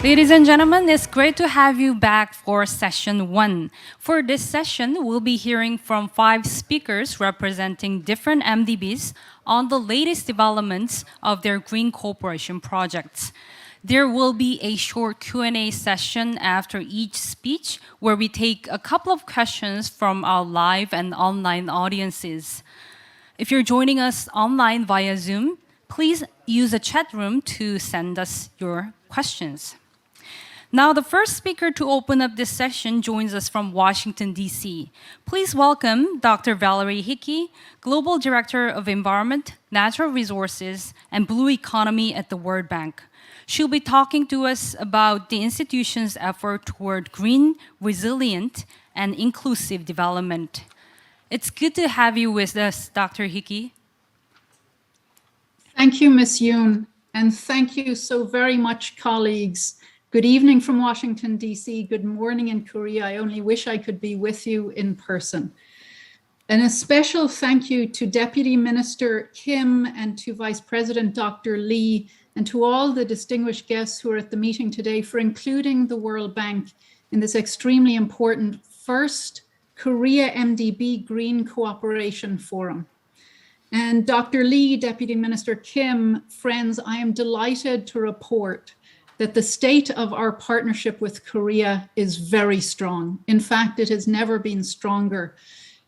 Ladies and gentlemen, it's great to have you back for session 1. For this session, we'll be hearing from 5 speakers representing different MDBs on the latest developments of their green cooperation projects. There will be a short Q&A session after each speech where we take a couple of questions from our live and online audiences. If you're joining us online via Zoom, please use the chat room to send us your questions. Now, the first speaker to open up this session joins us from Washington, D.C. Please welcome Dr. Valerie Hickey, Global Director of Environment, Natural Resources, and Blue Economy at the World Bank. She'll be talking to us about the institution's effort toward green, resilient, and inclusive development. It's good to have you with us, Dr. Hickey. Thank you, Ms. Yoon, and thank you so very much, colleagues. Good evening from Washington, D.C. Good morning in Korea. I only wish I could be with you in person. And a special thank you to Deputy Minister Kim and to Vice President Dr. Lee and to all the distinguished guests who are at the meeting today for including the World Bank in this extremely important first Korea-MDB Green Cooperation Forum. And Dr. Lee, Deputy Minister Kim, friends, I am delighted to report that the state of our partnership with Korea is very strong. In fact, it has never been stronger.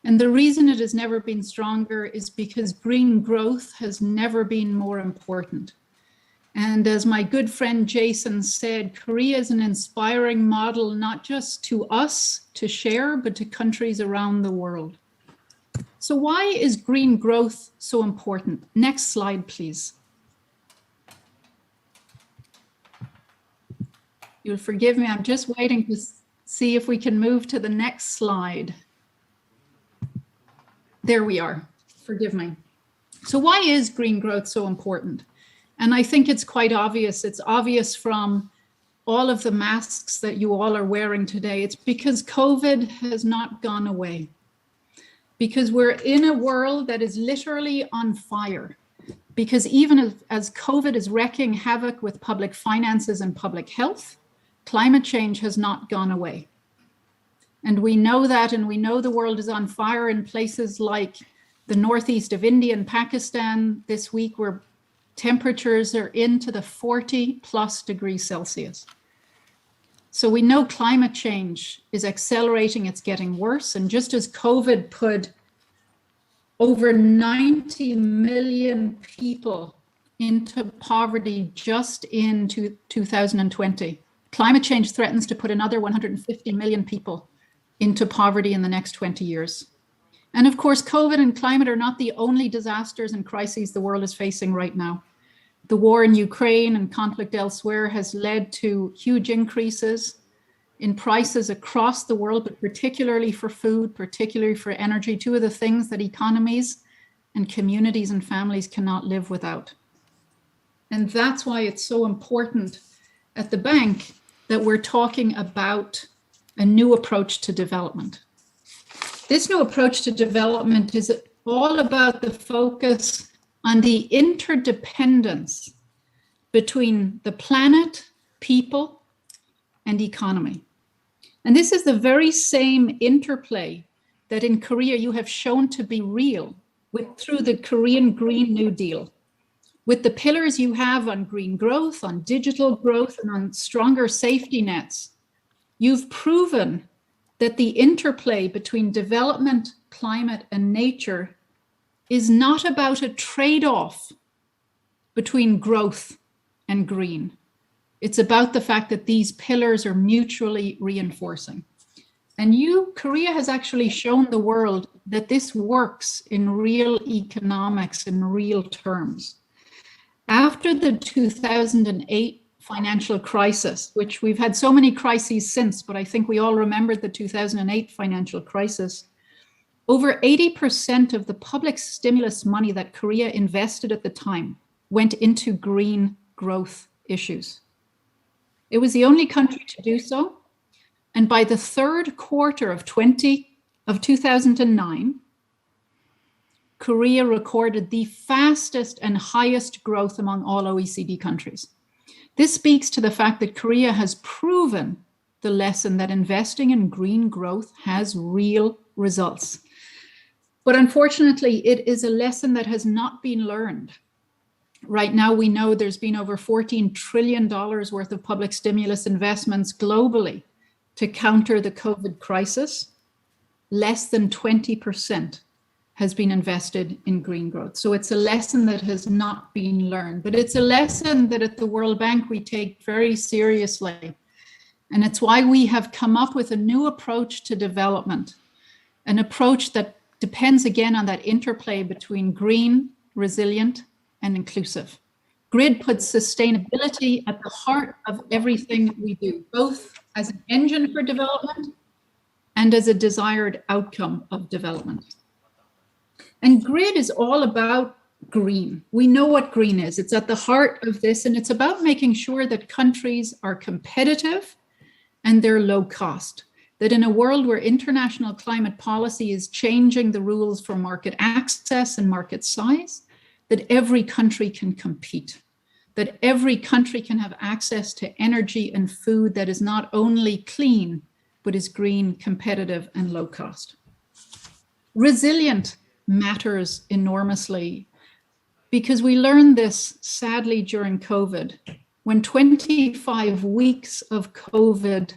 And the reason it has never been stronger is because green growth has never been more important. And as my good friend Jason said, Korea is an inspiring model, not just to us to share, but to countries around the world. So why is green growth so important? Next slide, please. You'll forgive me, I'm just waiting to see if we can move to the next slide. There we are, forgive me. So why is green growth so important? And I think it's quite obvious. It's obvious from all of the masks that you all are wearing today. It's because COVID has not gone away. Because we're in a world that is literally on fire. Because even as COVID is wreaking havoc with public finances and public health, climate change has not gone away. And we know that, and we know the world is on fire in places like the northeast of India and Pakistan this week, where temperatures are into the 40+ degrees Celsius. So we know climate change is accelerating, it's getting worse. And just as COVID put over 90 million people into poverty just in 2020, climate change threatens to put another 150 million people into poverty in the next 20 years. And of course, COVID and climate are not the only disasters and crises the world is facing right now. The war in Ukraine and conflict elsewhere has led to huge increases in prices across the world, but particularly for food, particularly for energy, two of the things that economies and communities and families cannot live without. And that's why it's so important at the bank that we're talking about a new approach to development. This new approach to development is all about the focus on the interdependence between the planet, people, and economy. And this is the very same interplay that in Korea you have shown to be real through the Korean Green New Deal. With the pillars you have on green growth, on digital growth, and on stronger safety nets, you've proven that the interplay between development, climate, and nature is not about a trade-off between growth and green. It's about the fact that these pillars are mutually reinforcing. And Korea has actually shown the world that this works in real economics, in real terms. After the 2008 financial crisis, which we've had so many crises since, but I think we all remembered the 2008 financial crisis, over 80% of the public stimulus money that Korea invested at the time went into green growth issues. It was the only country to do so. And by the third quarter of 2009, Korea recorded the fastest and highest growth among all OECD countries. This speaks to the fact that Korea has proven the lesson that investing in green growth has real results. But unfortunately, it is a lesson that has not been learned. Right now, we know there's been over $14 trillion worth of public stimulus investments globally to counter the COVID crisis. Less than 20% has been invested in green growth. So it's a lesson that has not been learned, but it's a lesson that at the World Bank we take very seriously. And it's why we have come up with a new approach to development, an approach that depends again on that interplay between green, resilient, and inclusive. GRID puts sustainability at the heart of everything we do, both as an engine for development and as a desired outcome of development. And GRID is all about green. We know what green is. It's at the heart of this, and it's about making sure that countries are competitive and they're low cost. That in a world where international climate policy is changing the rules for market access and market size, that every country can compete, that every country can have access to energy and food that is not only clean, but is green, competitive, and low cost. Resilient matters enormously because we learned this sadly during COVID, when 25 weeks of COVID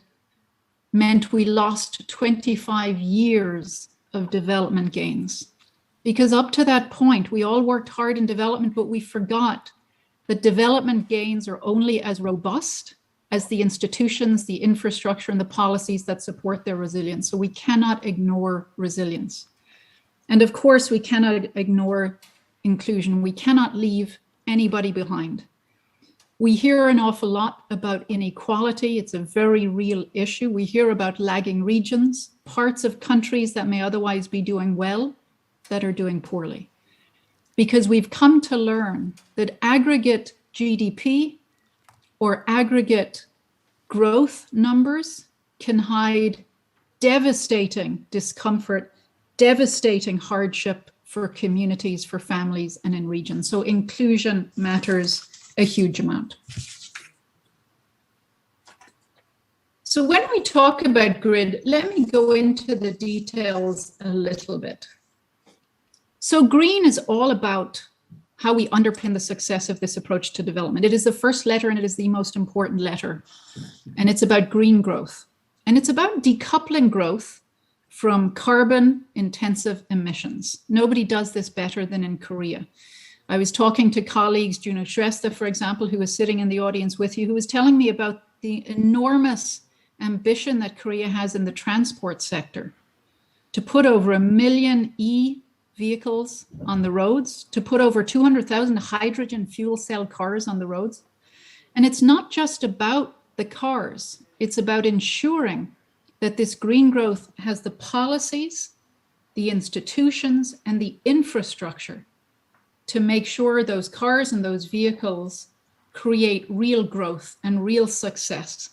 meant we lost 25 years of development gains. Because up to that point, we all worked hard in development, but we forgot that development gains are only as robust as the institutions, the infrastructure, and the policies that support their resilience. So we cannot ignore resilience. And of course, we cannot ignore inclusion. We cannot leave anybody behind. We hear an awful lot about inequality. It's a very real issue. We hear about lagging regions, parts of countries that may otherwise be doing well, that are doing poorly. Because we've come to learn that aggregate GDP or aggregate growth numbers can hide devastating discomfort, devastating hardship for communities, for families, and in regions. So inclusion matters a huge amount. So when we talk about GRID, let me go into the details a little bit. So green is all about how we underpin the success of this approach to development. It is the first letter and it is the most important letter. And it's about green growth. And it's about decoupling growth from carbon intensive emissions. Nobody does this better than in Korea. I was talking to colleagues, Juno Shrestha, for example, who was sitting in the audience with you, who was telling me about the enormous ambition that Korea has in the transport sector to put over 1 million vehicles on the roads, to put over 200,000 hydrogen fuel cell cars on the roads. And it's not just about the cars, it's about ensuring that this green growth has the policies, the institutions, and the infrastructure to make sure those cars and those vehicles create real growth and real success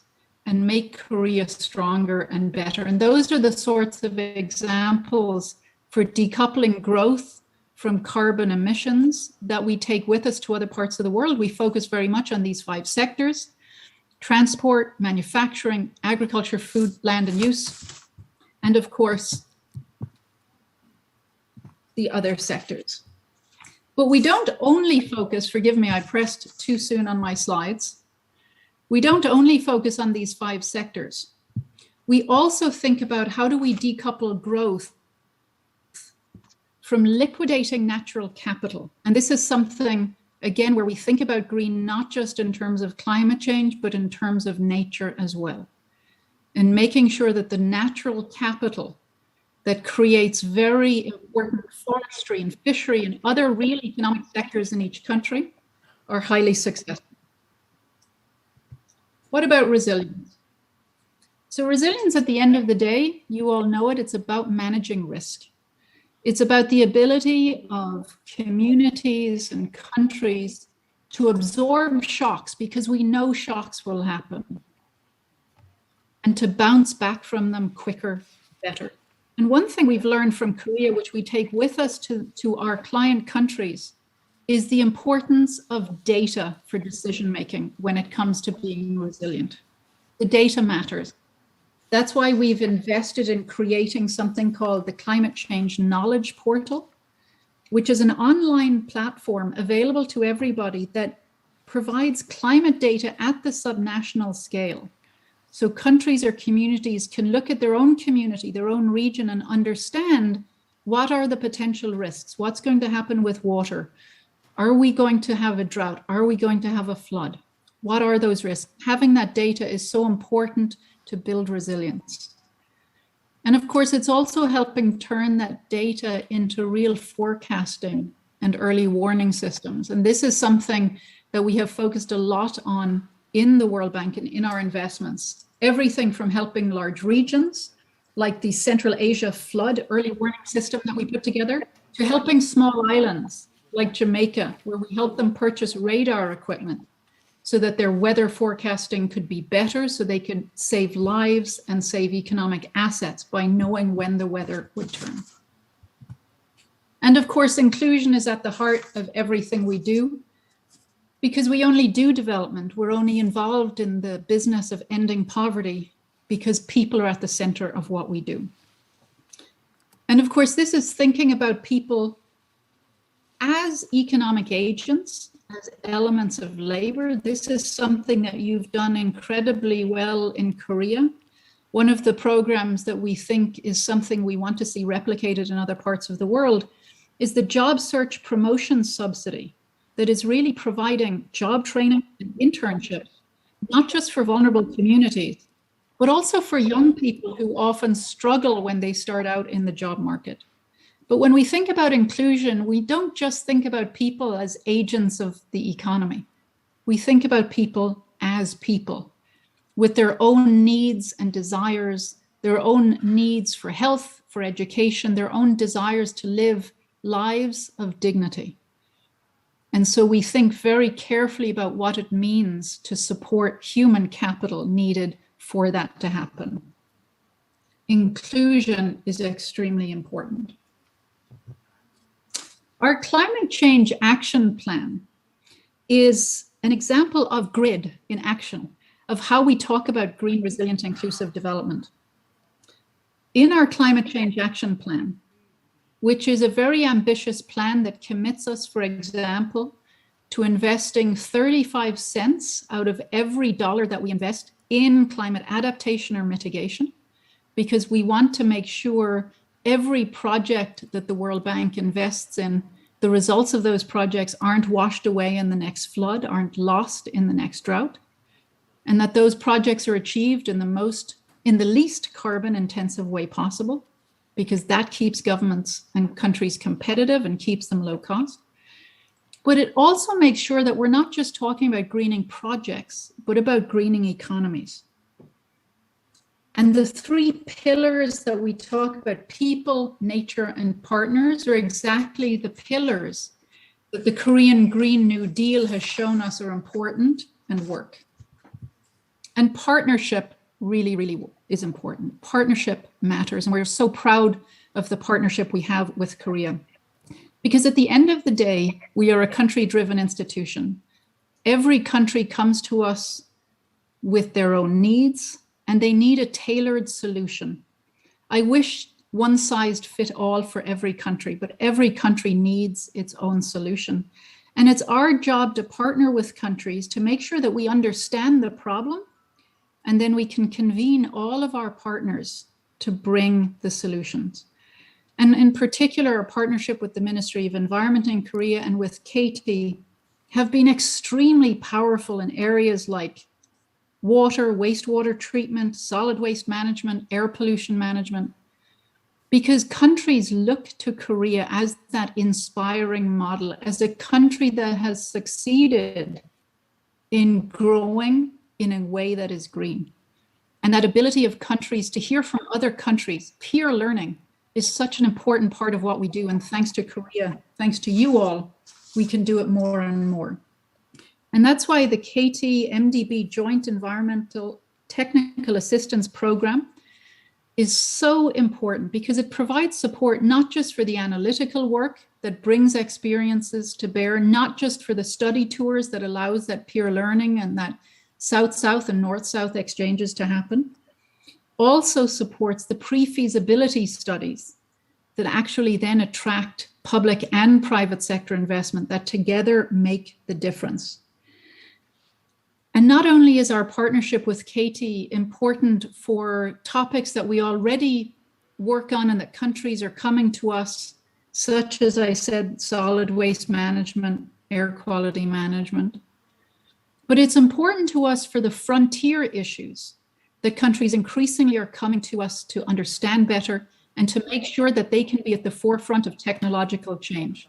and make Korea stronger and better. And those are the sorts of examples for decoupling growth from carbon emissions that we take with us to other parts of the world. We focus very much on these 5 sectors: transport, manufacturing, agriculture, food, land and use, and of course, the other sectors. But we don't only focus, forgive me, I pressed too soon on my slides. We don't only focus on these 5 sectors. We also think about how do we decouple growth from liquidating natural capital. And this is something, again, where we think about green, not just in terms of climate change, but in terms of nature as well. And making sure that the natural capital that creates very important forestry and fishery and other real economic sectors in each country are highly successful. What about resilience? So resilience, at the end of the day, you all know it, it's about managing risk. It's about the ability of communities and countries to absorb shocks, because we know shocks will happen, and to bounce back from them quicker, better. And one thing we've learned from Korea, which we take with us to our client countries, is the importance of data for decision making when it comes to being resilient. The data matters. That's why we've invested in creating something called the Climate Change Knowledge Portal, which is an online platform available to everybody that provides climate data at the subnational scale. So countries or communities can look at their own community, their own region, and understand what are the potential risks, what's going to happen with water. Are we going to have a drought? Are we going to have a flood? What are those risks? Having that data is so important to build resilience. And of course, it's also helping turn that data into real forecasting and early warning systems. And this is something that we have focused a lot on in the World Bank and in our investments. Everything from helping large regions, like the Central Asia flood early warning system that we put together, to helping small islands like Jamaica, where we help them purchase radar equipment so that their weather forecasting could be better, so they could save lives and save economic assets by knowing when the weather would turn. And of course, inclusion is at the heart of everything we do, because we only do development. We're only involved in the business of ending poverty because people are at the center of what we do. And of course, this is thinking about people as economic agents, as elements of labor. This is something that you've done incredibly well in Korea. One of the programs that we think is something we want to see replicated in other parts of the world is the job search promotion subsidy that is really providing job training and internships, not just for vulnerable communities, but also for young people who often struggle when they start out in the job market. But when we think about inclusion, we don't just think about people as agents of the economy. We think about people as people with their own needs and desires, their own needs for health, for education, their own desires to live lives of dignity. And so we think very carefully about what it means to support human capital needed for that to happen. Inclusion is extremely important. Our climate change action plan is an example of GRID in action, of how we talk about green, resilient, inclusive development. In our climate change action plan, which is a very ambitious plan that commits us, for example, to investing 35 cents out of every dollar that we invest in climate adaptation or mitigation, because we want to make sure every project that the World Bank invests in, the results of those projects aren't washed away in the next flood, aren't lost in the next drought, and that those projects are achieved in the least carbon intensive way possible, because that keeps governments and countries competitive and keeps them low cost. But it also makes sure that we're not just talking about greening projects, but about greening economies. And the three pillars that we talk about, people, nature, and partners, are exactly the pillars that the Korean Green New Deal has shown us are important and work. And partnership really, really is important. Partnership matters. And we're so proud of the partnership we have with Korea. Because at the end of the day, we are a country-driven institution. Every country comes to us with their own needs, and they need a tailored solution. I wish one size fit all for every country, but every country needs its own solution. And it's our job to partner with countries to make sure that we understand the problem, and then we can convene all of our partners to bring the solutions. And in particular, our partnership with the Ministry of Environment in Korea and with KT have been extremely powerful in areas like water, wastewater treatment, solid waste management, air pollution management, because countries look to Korea as that inspiring model, as a country that has succeeded in growing in a way that is green. And that ability of countries to hear from other countries, peer learning, is such an important part of what we do. And thanks to Korea, thanks to you all, we can do it more and more. And that's why the KT-MDB Joint Environmental Technical Assistance Program is so important, because it provides support not just for the analytical work that brings experiences to bear, not just for the study tours that allows that peer learning and that South-South and North-South exchanges to happen, also supports the pre-feasibility studies that actually then attract public and private sector investment that together make the difference. And not only is our partnership with Katie important for topics that we already work on and that countries are coming to us, such as I said, solid waste management, air quality management, but it's important to us for the frontier issues that countries increasingly are coming to us to understand better and to make sure that they can be at the forefront of technological change.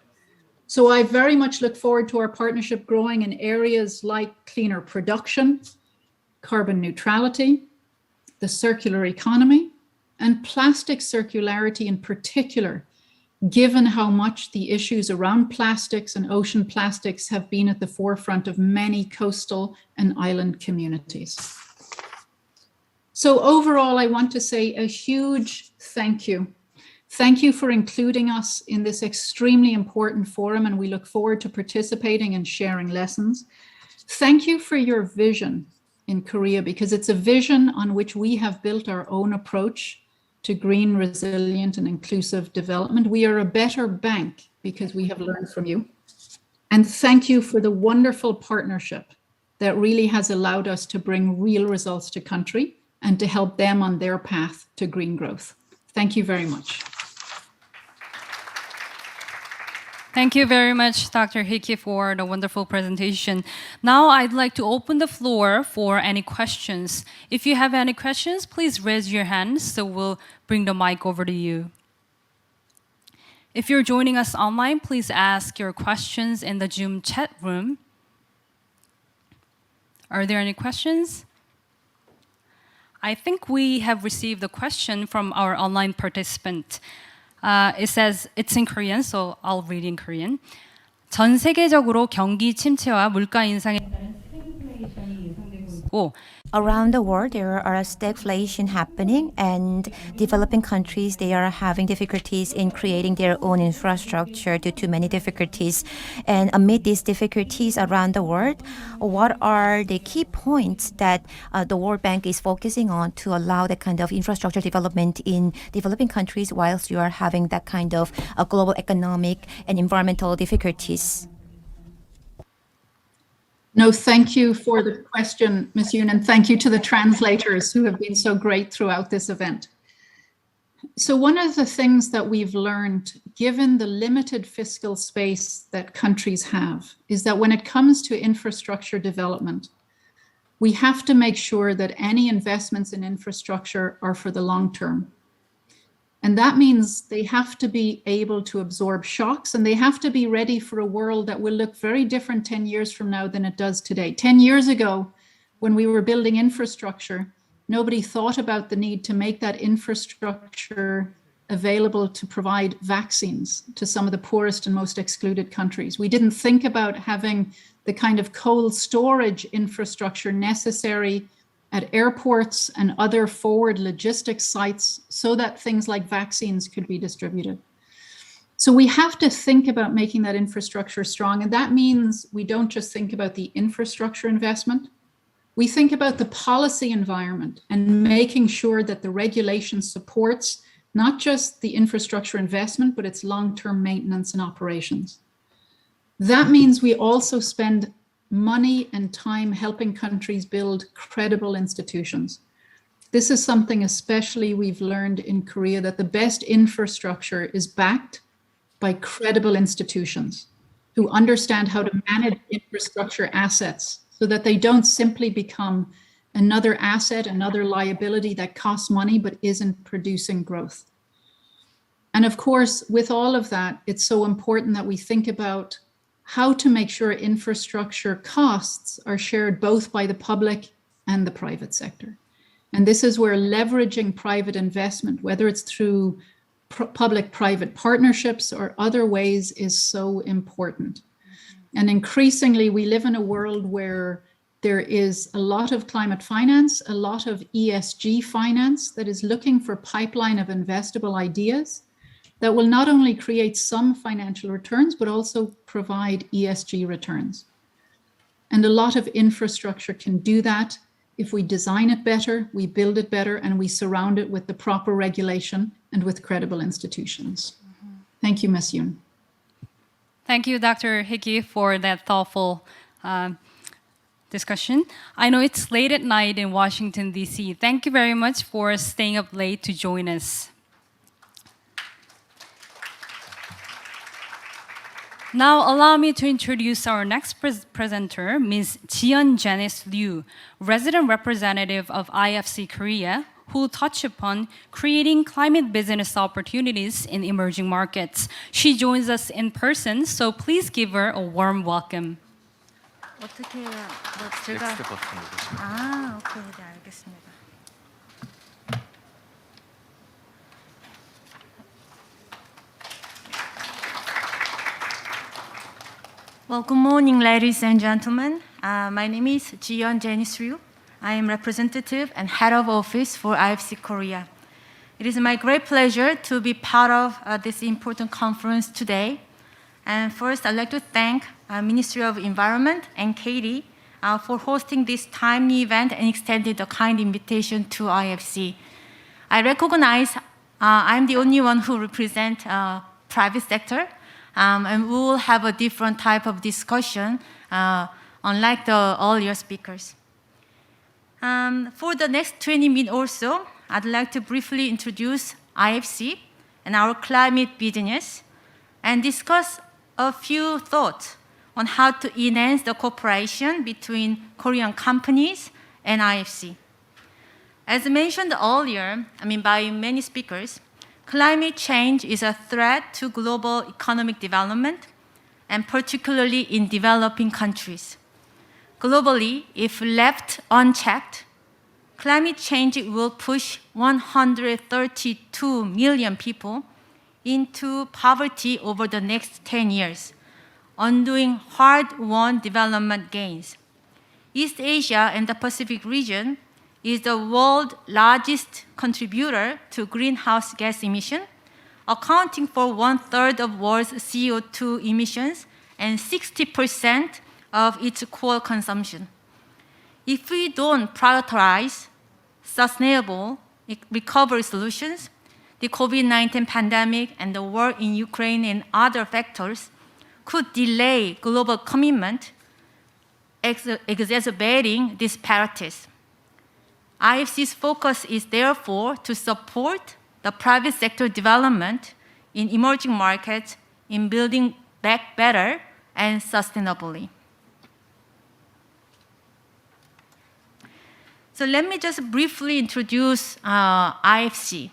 So I very much look forward to our partnership growing in areas like cleaner production, carbon neutrality, the circular economy, and plastic circularity in particular, given how much the issues around plastics and ocean plastics have been at the forefront of many coastal and island communities. So overall, I want to say a huge thank you. Thank you for including us in this extremely important forum, and we look forward to participating and sharing lessons. Thank you for your vision in Korea, because it's a vision on which we have built our own approach to green, resilient, and inclusive development. We are a better bank because we have learned from you. And thank you for the wonderful partnership that really has allowed us to bring real results to country and to help them on their path to green growth. Thank you very much. Thank you very much, Dr. Hickey, for the wonderful presentation. Now I'd like to open the floor for any questions. If you have any questions, please raise your hand so we'll bring the mic over to you. If you're joining us online, please ask your questions in the Zoom chat room. Are there any questions? I think we have received a question from our online participant. It says, it's in Korean, so I'll read in Korean. 전 세계적으로 경기 침체와 물가 인상에 따른 스태그플레이션이 예상되고 있고 Around the world, there are stagflation happening, and developing countries, they are having difficulties in creating their own infrastructure due to many difficulties. And amid these difficulties around the world, what are the key points that the World Bank is focusing on to allow that kind of infrastructure development in developing countries whilst you are having that kind of global economic and environmental difficulties? No, thank you for the question, Ms. Yoon, and thank you to the translators who have been so great throughout this event. So one of the things that we've learned, given the limited fiscal space that countries have, is that when it comes to infrastructure development, we have to make sure that any investments in infrastructure are for the long term. And that means they have to be able to absorb shocks, and they have to be ready for a world that will look very different 10 years from now than it does today. 10 years ago, when we were building infrastructure, nobody thought about the need to make that infrastructure available to provide vaccines to some of the poorest and most excluded countries. We didn't think about having the kind of cold storage infrastructure necessary at airports and other forward logistics sites so that things like vaccines could be distributed. So we have to think about making that infrastructure strong. And that means we don't just think about the infrastructure investment. We think about the policy environment and making sure that the regulation supports not just the infrastructure investment, but its long-term maintenance and operations. That means we also spend money and time helping countries build credible institutions. This is something especially we've learned in Korea, that the best infrastructure is backed by credible institutions who understand how to manage infrastructure assets so that they don't simply become another asset, another liability that costs money but isn't producing growth. And of course, with all of that, it's so important that we think about how to make sure infrastructure costs are shared both by the public and the private sector. And this is where leveraging private investment, whether it's through public-private partnerships or other ways, is so important. And increasingly, we live in a world where there is a lot of climate finance, a lot of ESG finance that is looking for pipeline of investable ideas. that will not only create some financial returns, but also provide ESG returns. And a lot of infrastructure can do that if we design it better, we build it better, and we surround it with the proper regulation and with credible institutions. Thank you, Ms. Yoon. Thank you, Dr. Hickey, for that thoughtful discussion. I know it's late at night in Washington, D.C. Thank you very much for staying up late to join us. Now, allow me to introduce our next presenter, Ms. Jiyeon Janice Liu, resident representative of IFC Korea, who will touch upon creating climate business opportunities in emerging markets. She joins us in person, so please give her a warm welcome. 어떻게 해야 제가 넥스트 버튼 누르시면 오케이. 네, 알겠습니다. Well, good morning, ladies and gentlemen. My name is Jiyeon Janice Liu. I am representative and head of office for IFC Korea. It is my great pleasure to be part of this important conference today. And first, I'd like to thank Ministry of Environment and Katie for hosting this timely event and extended a kind invitation to IFC. I recognize I'm the only one who represents private sector, and we will have a different type of discussion, unlike the earlier speakers. For the next 20 minutes or so, I'd like to briefly introduce IFC and our climate business and discuss a few thoughts on how to enhance the cooperation between Korean companies and IFC. As mentioned earlier, by many speakers, climate change is a threat to global economic development, and particularly in developing countries. Globally, if left unchecked, climate change will push 132 million people into poverty over the next 10 years, undoing hard-won development gains. East Asia and the Pacific region is the world's largest contributor to greenhouse gas emission, accounting for 1/3 of world's CO2 emissions and 60% of its coal consumption. If we don't prioritize sustainable recovery solutions, the COVID-19 pandemic and the war in Ukraine and other factors could delay global commitment, exacerbating disparities. IFC's focus is therefore to support the private sector development in emerging markets in building back better and sustainably. So let me just briefly introduce IFC.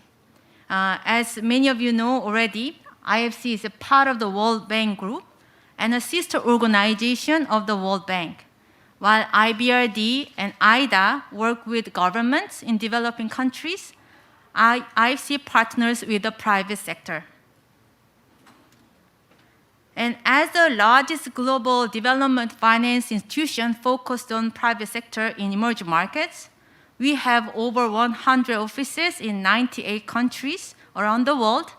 As many of you know already, IFC is a part of the World Bank Group and a sister organization of the World Bank, while IBRD and IDA work with governments in developing countries. IFC partners with the private sector. And as the largest global development finance institution focused on private sector in emerging markets, we have over 100 offices in 98 countries around the world,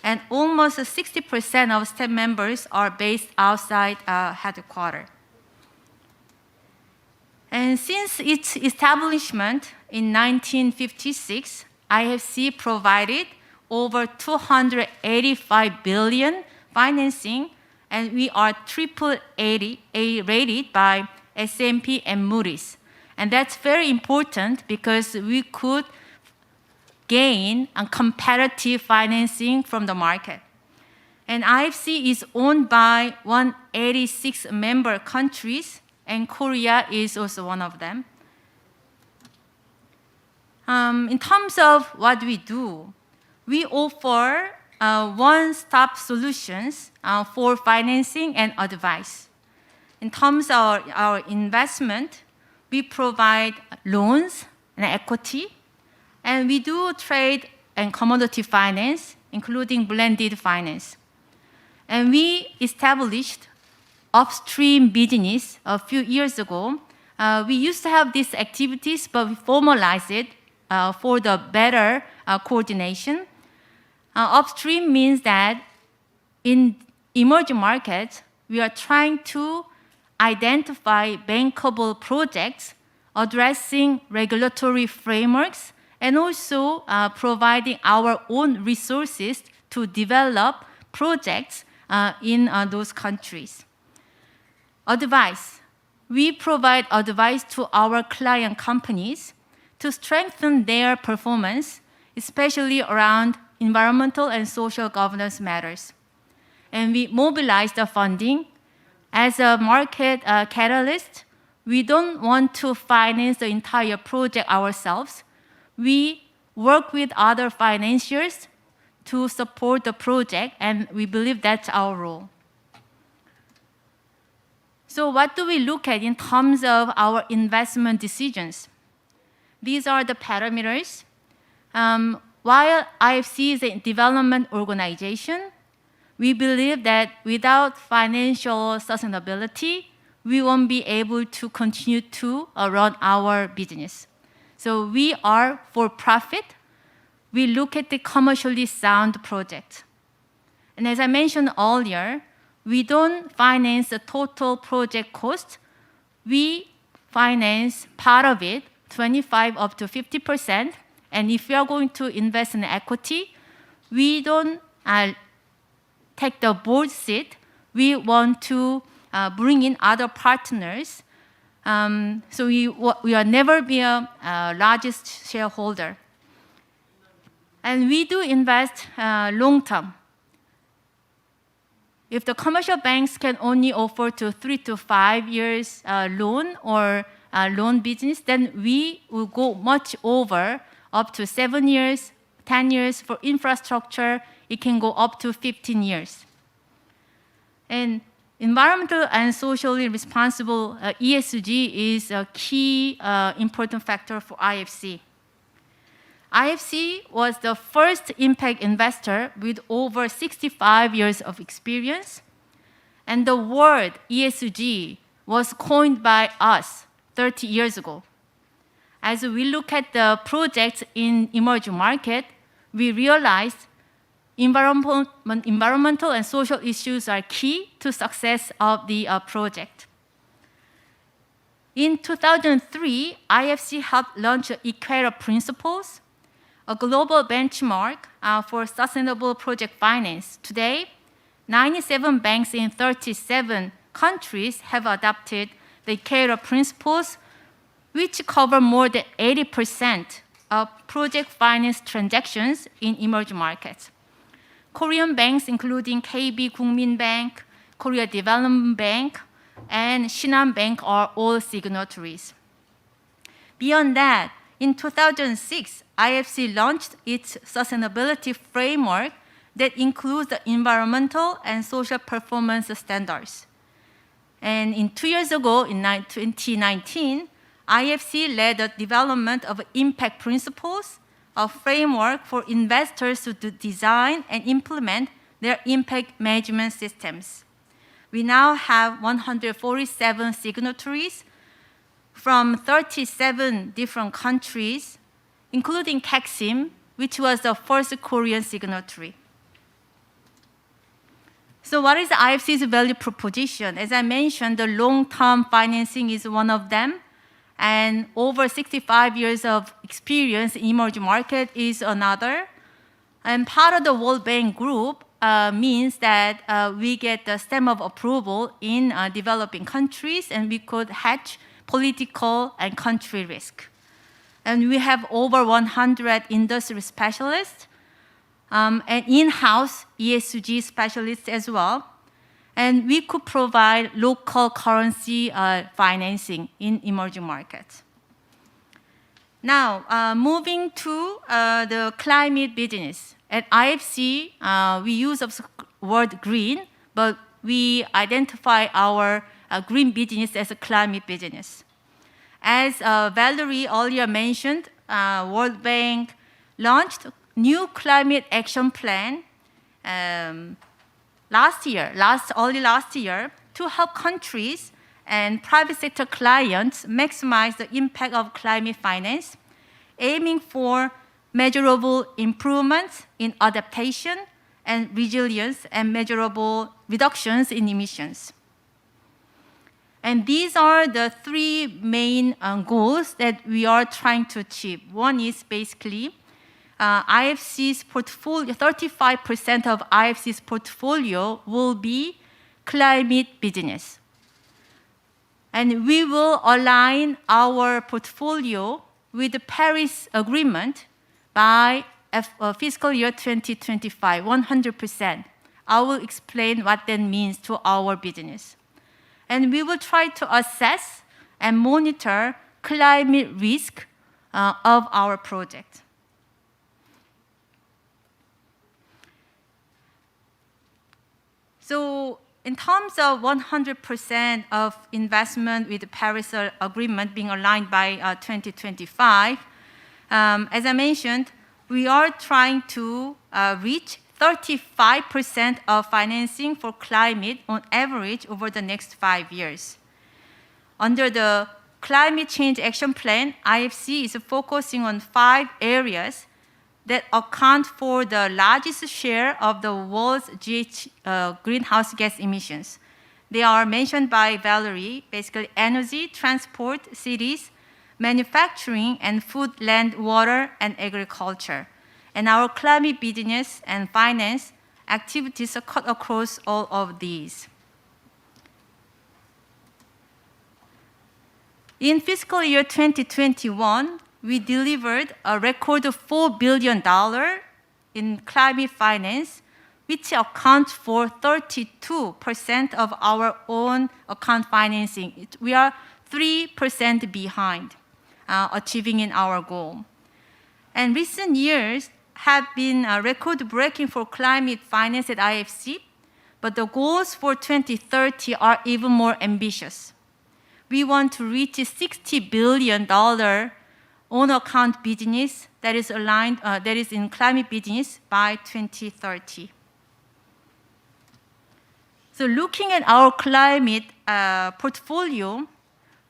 and almost 60% of staff members are based outside headquarters. And since its establishment in 1956, IFC provided over 285 billion financing, and we are AAA rated by S&P and Moody's. And that's very important because we could gain a competitive financing from the market. And IFC is owned by 186 member countries, and Korea is also one of them. In terms of what we do, we offer one-stop solutions for financing and advice. In terms of our investment, we provide loans and equity, and we do trade and commodity finance, including blended finance. And we established upstream business a few years ago. We used to have these activities, but we formalized it for the better coordination. Upstream means that in emerging markets, we are trying to identify bankable projects addressing regulatory frameworks and also providing our own resources to develop projects in those countries. Advice. We provide advice to our client companies to strengthen their performance, especially around environmental and social governance matters. And we mobilize the funding. As a market catalyst, we don't want to finance the entire project ourselves. We work with other financiers to support the project, and we believe that's our role. So what do we look at in terms of our investment decisions? These are the parameters. While IFC is a development organization, we believe that without financial sustainability, we won't be able to continue to run our business. So we are for profit. We look at the commercially sound project. And as I mentioned earlier, we don't finance the total project cost. We finance part of it, 25 up to 50%. And if we are going to invest in equity, we don't take the board seat. We want to bring in other partners. So we will never be a largest shareholder. And we do invest long term. If the commercial banks can only offer to 3 to 5 years loan or loan business, then we will go much over, up to 7 years, 10 years. For infrastructure, it can go up to 15 years. And environmental and socially responsible ESG is a key important factor for IFC. IFC was the first impact investor with over 65 years of experience, and the word ESG was coined by us 30 years ago. As we look at the projects in emerging market, we realized environmental and social issues are key to success of the project. In 2003, IFC helped launch Equator Principles, a global benchmark for sustainable project finance. Today, 97 banks in 37 countries have adopted the Equator Principles, which cover more than 80% of project finance transactions in emerging markets. Korean banks, including KB Kookmin Bank, Korea Development Bank, and Shinhan Bank are all signatories. Beyond that, in 2006, IFC launched its sustainability framework that includes the environmental and social performance standards. And 2 years ago, in 2019, IFC led the development of impact principles, a framework for investors to design and implement their impact management systems. We now have 147 signatories from 37 different countries, including Kaksim, which was the first Korean signatory. So what is IFC's value proposition? As I mentioned, the long-term financing is one of them, and over 65 years of experience in emerging market is another. And part of the World Bank Group means that we get the stamp of approval in developing countries, and we could hedge political and country risk. And we have over 100 industry specialists and in-house ESG specialists as well. And we could provide local currency financing in emerging markets. Now, moving to the climate business. At IFC, we use the word green, but we identify our green business as a climate business. As Valerie earlier mentioned, World Bank launched new climate action plan early last year to help countries and private sector clients maximize the impact of climate finance, aiming for measurable improvements in adaptation and resilience, and measurable reductions in emissions. And these are the three main goals that we are trying to achieve. One is basically IFC's portfolio, 35% of IFC's portfolio will be climate business. And we will align our portfolio with the Paris Agreement by fiscal year 2025, 100%. I will explain what that means to our business. And we will try to assess and monitor climate risk of our project. So in terms of 100% of investment with the Paris Agreement being aligned by 2025, as I mentioned, we are trying to reach 35% of financing for climate on average over the next 5 years. Under the Climate Change Action Plan, IFC is focusing on 5 areas that account for the largest share of the world's greenhouse gas emissions. They are mentioned by Valerie, basically energy, transport, cities, manufacturing, and food, land, water, and agriculture. And our climate business and finance activities are cut across all of these. In fiscal year 2021, we delivered a record of $4 billion in climate finance, which accounts for 32% of our own account financing. We are 3% behind achieving in our goal. And recent years have been record-breaking for climate finance at IFC, but the goals for 2030 are even more ambitious. We want to reach a $60 billion own account business that is aligned, that is in climate business by 2030. So looking at our climate portfolio,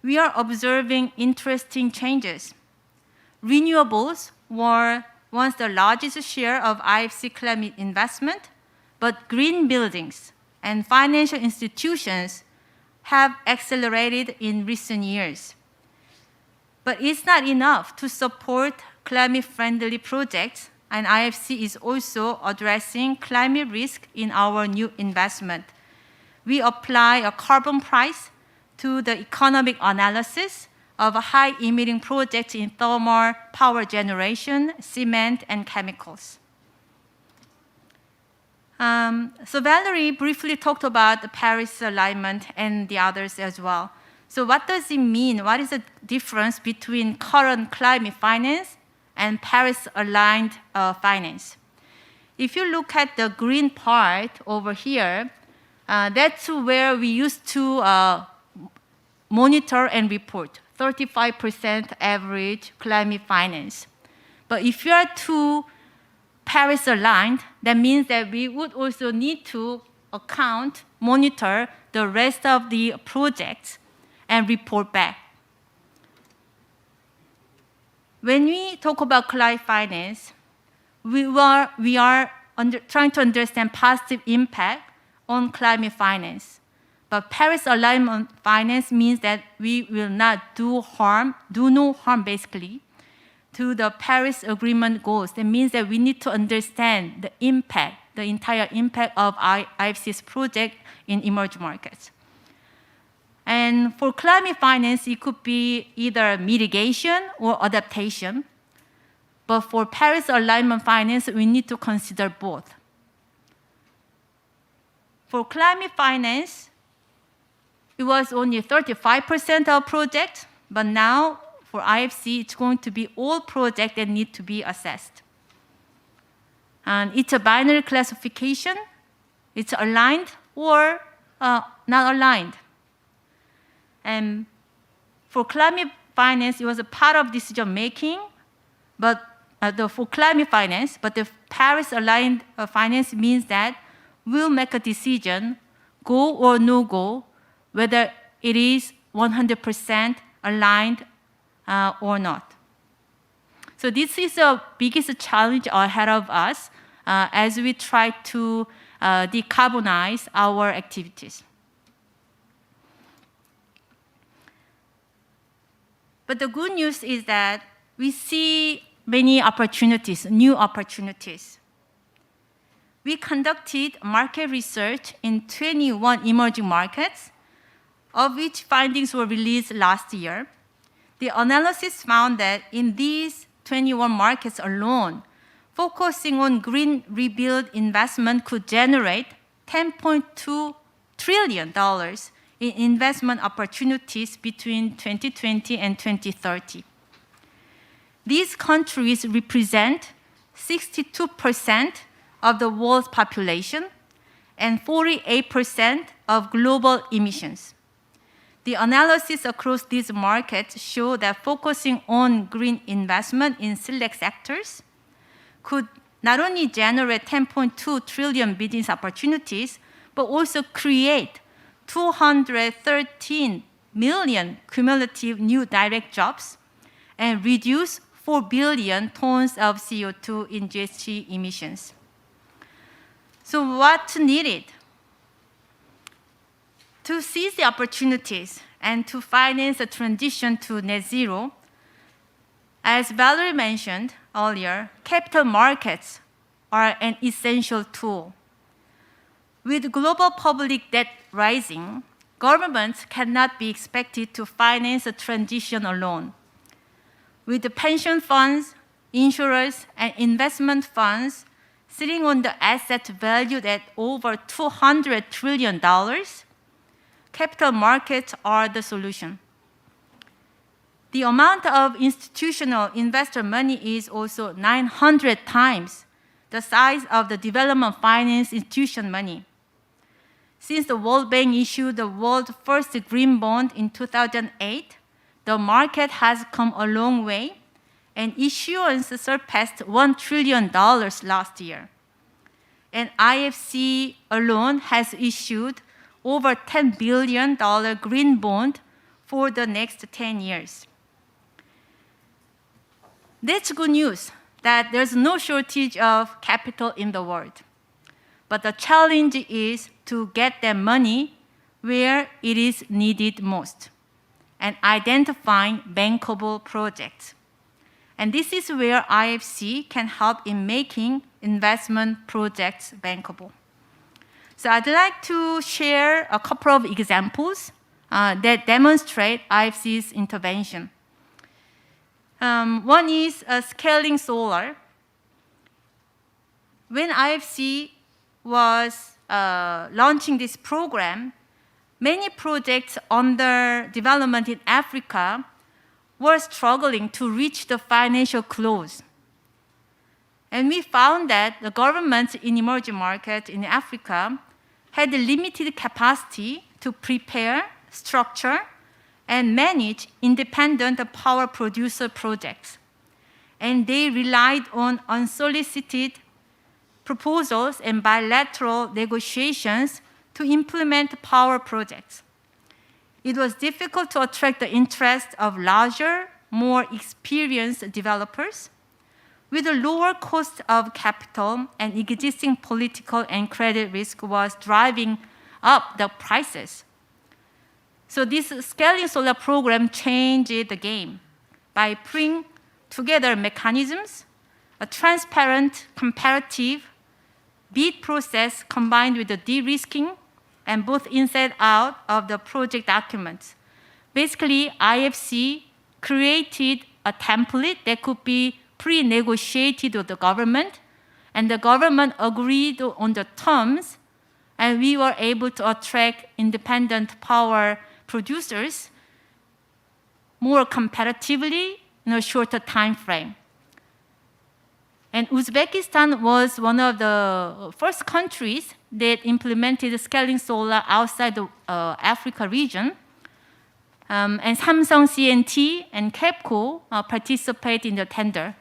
we are observing interesting changes. Renewables were once the largest share of IFC climate investment, but green buildings and financial institutions have accelerated in recent years. But it's not enough to support climate-friendly projects, and IFC is also addressing climate risk in our new investment. We apply a carbon price to the economic analysis of high-emitting projects in thermal power generation, cement, and chemicals. So Valerie briefly talked about the Paris alignment and the others as well. So what does it mean? What is the difference between current climate finance and Paris-aligned finance? If you look at the green part over here, that's where we used to monitor and report 35% average climate finance. But if you are too Paris-aligned, that means that we would also need to monitor the rest of the projects and report back. When we talk about climate finance, we are trying to understand positive impact on climate finance. But Paris alignment finance means that we will not do no harm basically, to the Paris Agreement goals. That means that we need to understand the impact, the entire impact of IFC's project in emerging markets. And for climate finance, it could be either mitigation or adaptation. But for Paris alignment finance, we need to consider both. For climate finance, it was only 35% of projects, but now for IFC, it's going to be all projects that need to be assessed. And it's a binary classification. It's aligned or not aligned. And for climate finance, it was a part of decision making, but for climate finance, but the Paris-aligned finance means that we'll make a decision, go or no go, whether it is 100% aligned or not. So this is the biggest challenge ahead of us as we try to decarbonize our activities. But the good news is that we see many opportunities, new opportunities. We conducted market research in 21 emerging markets, of which findings were released last year. The analysis found that in these 21 markets alone, focusing on green rebuild investment could generate $10.2 trillion in investment opportunities between 2020 and 2030. These countries represent 62% of the world's population and 48% of global emissions. The analysis across these markets show that focusing on green investment in select sectors could not only generate 10.2 trillion business opportunities, but also create 213 million cumulative new direct jobs and reduce 4 billion tons of CO2 in GHG emissions. So what's needed? To seize the opportunities and to finance the transition to net zero, as Valerie mentioned earlier, capital markets are an essential tool. With global public debt rising, governments cannot be expected to finance the transition alone. With the pension funds, insurers, and investment funds sitting on the asset valued at over $200 trillion, capital markets are the solution. The amount of institutional investor money is also 900 times the size of the development finance institution money. Since the World Bank issued the world's first green bond in 2008, the market has come a long way, and issuance surpassed $1 trillion last year. And IFC alone has issued over $10 billion green bond for the next 10 years. That's good news that there's no shortage of capital in the world. But the challenge is to get that money where it is needed most and identifying bankable projects. And this is where IFC can help in making investment projects bankable. So I'd like to share a couple of examples that demonstrate IFC's intervention. One is scaling solar. When IFC was launching this program, many projects under development in Africa were struggling to reach the financial close. And we found that the governments in emerging markets in Africa had limited capacity to prepare, structure, and manage independent power producer projects. And they relied on unsolicited proposals and bilateral negotiations to implement power projects. It was difficult to attract the interest of larger, more experienced developers. With a lower cost of capital and existing political and credit risk was driving up the prices. So this scaling solar program changed the game by bringing together mechanisms, a transparent, comparative bid process combined with the de-risking and both inside out of the project documents. Basically, IFC created a template that could be pre-negotiated with the government, and the government agreed on the terms, and we were able to attract independent power producers more competitively in a shorter time frame. And Uzbekistan was one of the first countries that implemented scaling solar outside the Africa region. And Samsung C&T and KEPCO participate in the tender.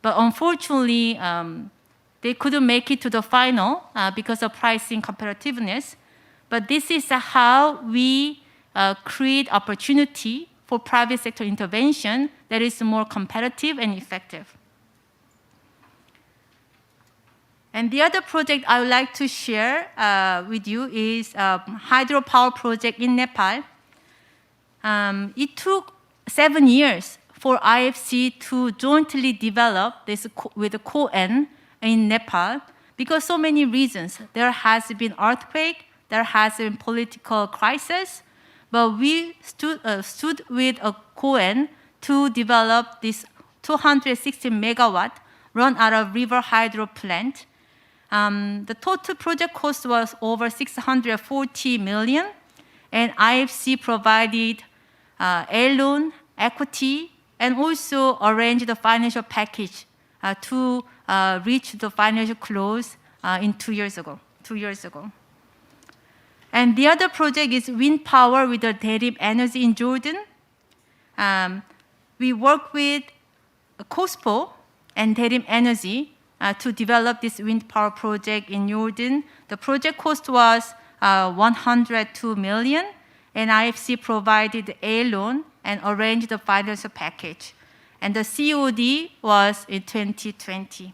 But unfortunately, they couldn't make it to the final because of pricing competitiveness. But this is how we create opportunity for private sector intervention that is more competitive and effective. And the other project I would like to share with you is a hydropower project in Nepal. It took 7 years for IFC to jointly develop this with the KON in Nepal because so many reasons. There has been earthquake, there has been political crisis, but we stood with a KON to develop this 260 megawatt run out of river hydro plant. The total project cost was over 640 million, and IFC provided air loan, equity, and also arranged the financial package to reach the financial close in 2 years ago. And the other project is wind power with the Derim Energy in Jordan. We work with COSPO and Derim Energy to develop this wind power project in Jordan. The project cost was 102 million, and IFC provided the air loan and arranged the financial package. And the COD was in 2020.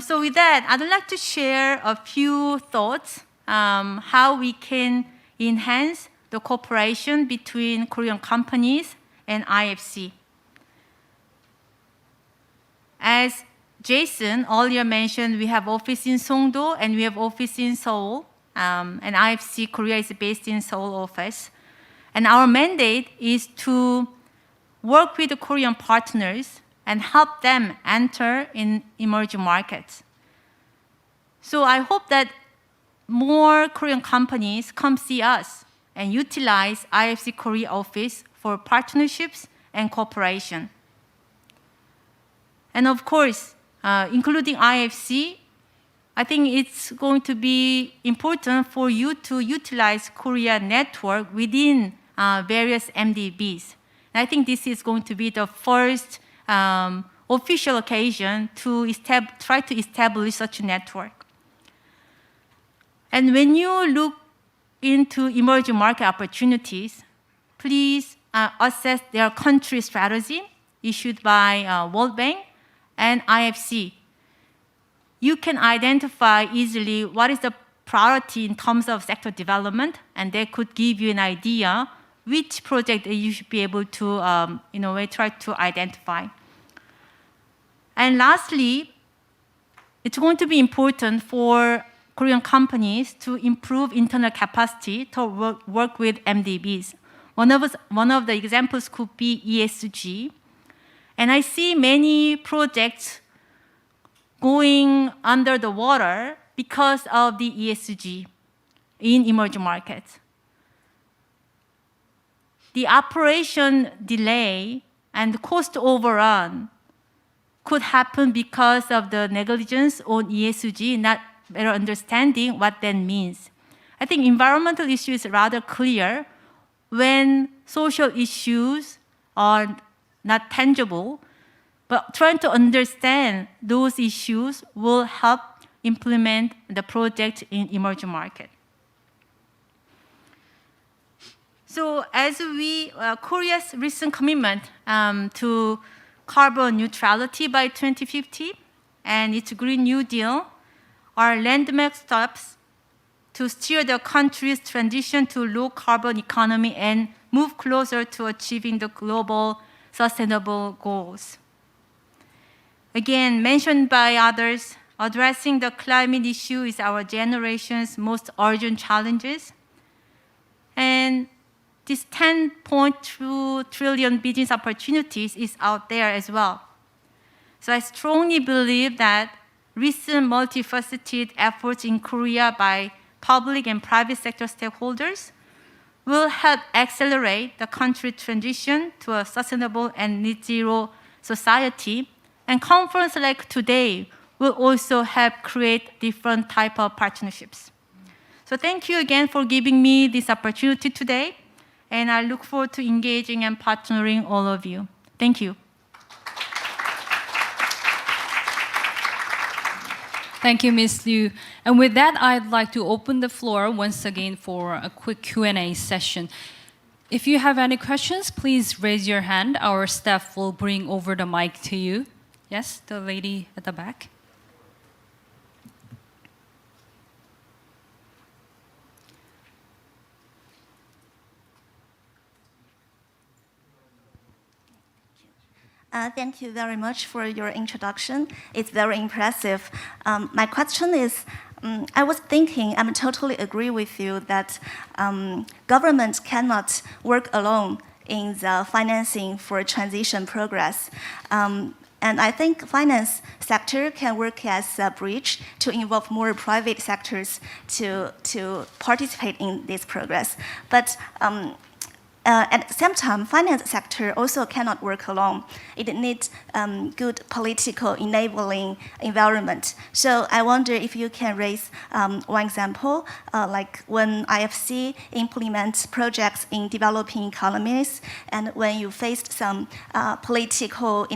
So with that, I'd like to share a few thoughts how we can enhance the cooperation between Korean companies and IFC. As Jason earlier mentioned, we have office in Songdo and we have office in Seoul, and IFC Korea is based in Seoul office. And our mandate is to work with the Korean partners and help them enter in emerging markets. So I hope that more Korean companies come see us and utilize IFC Korea office for partnerships and cooperation. And of course, including IFC, I think it's going to be important for you to utilize Korea network within various MDBs. And I think this is going to be the first official occasion to try to establish such a network. And when you look into emerging market opportunities, please assess their country strategy issued by World Bank and IFC. You can identify easily what is the priority in terms of sector development, and they could give you an idea which project you should be able to, try to identify. And lastly, it's going to be important for Korean companies to improve internal capacity to work with MDBs. One of the examples could be ESG. And I see many projects going under the water because of the ESG in emerging markets. The operation delay and cost overrun could happen because of the negligence on ESG, not better understanding what that means. I think environmental issue is rather clear when social issues are not tangible, but trying to understand those issues will help implement the project in emerging market. So as Korea's recent commitment to carbon neutrality by 2050 and its Green New Deal are landmark steps to steer the country's transition to low carbon economy and move closer to achieving the global sustainable goals. Again, mentioned by others, addressing the climate issue is our generation's most urgent challenges. And this 10.2 trillion business opportunities is out there as well. So I strongly believe that recent multifaceted efforts in Korea by public and private sector stakeholders will help accelerate the country's transition to a sustainable and net zero society. And conferences like today will also help create different type of partnerships. So thank you again for giving me this opportunity today. And I look forward to engaging and partnering all of you. Thank you. Thank you, Ms. Liu. And with that, I'd like to open the floor once again for a quick Q&A session. If you have any questions, please raise your hand. Our staff will bring over the mic to you. Yes, the lady at the back. Thank you very much for your introduction. It's very impressive. My question is, I was thinking, I totally agree with you that government cannot work alone in the financing for transition progress. And I think finance sector can work as a bridge to involve more private sectors to participate in this progress. But at the same time, finance sector also cannot work alone. It needs good political enabling environment. So I wonder if you can raise one example, like when IFC implements projects in developing economies, and when you faced some political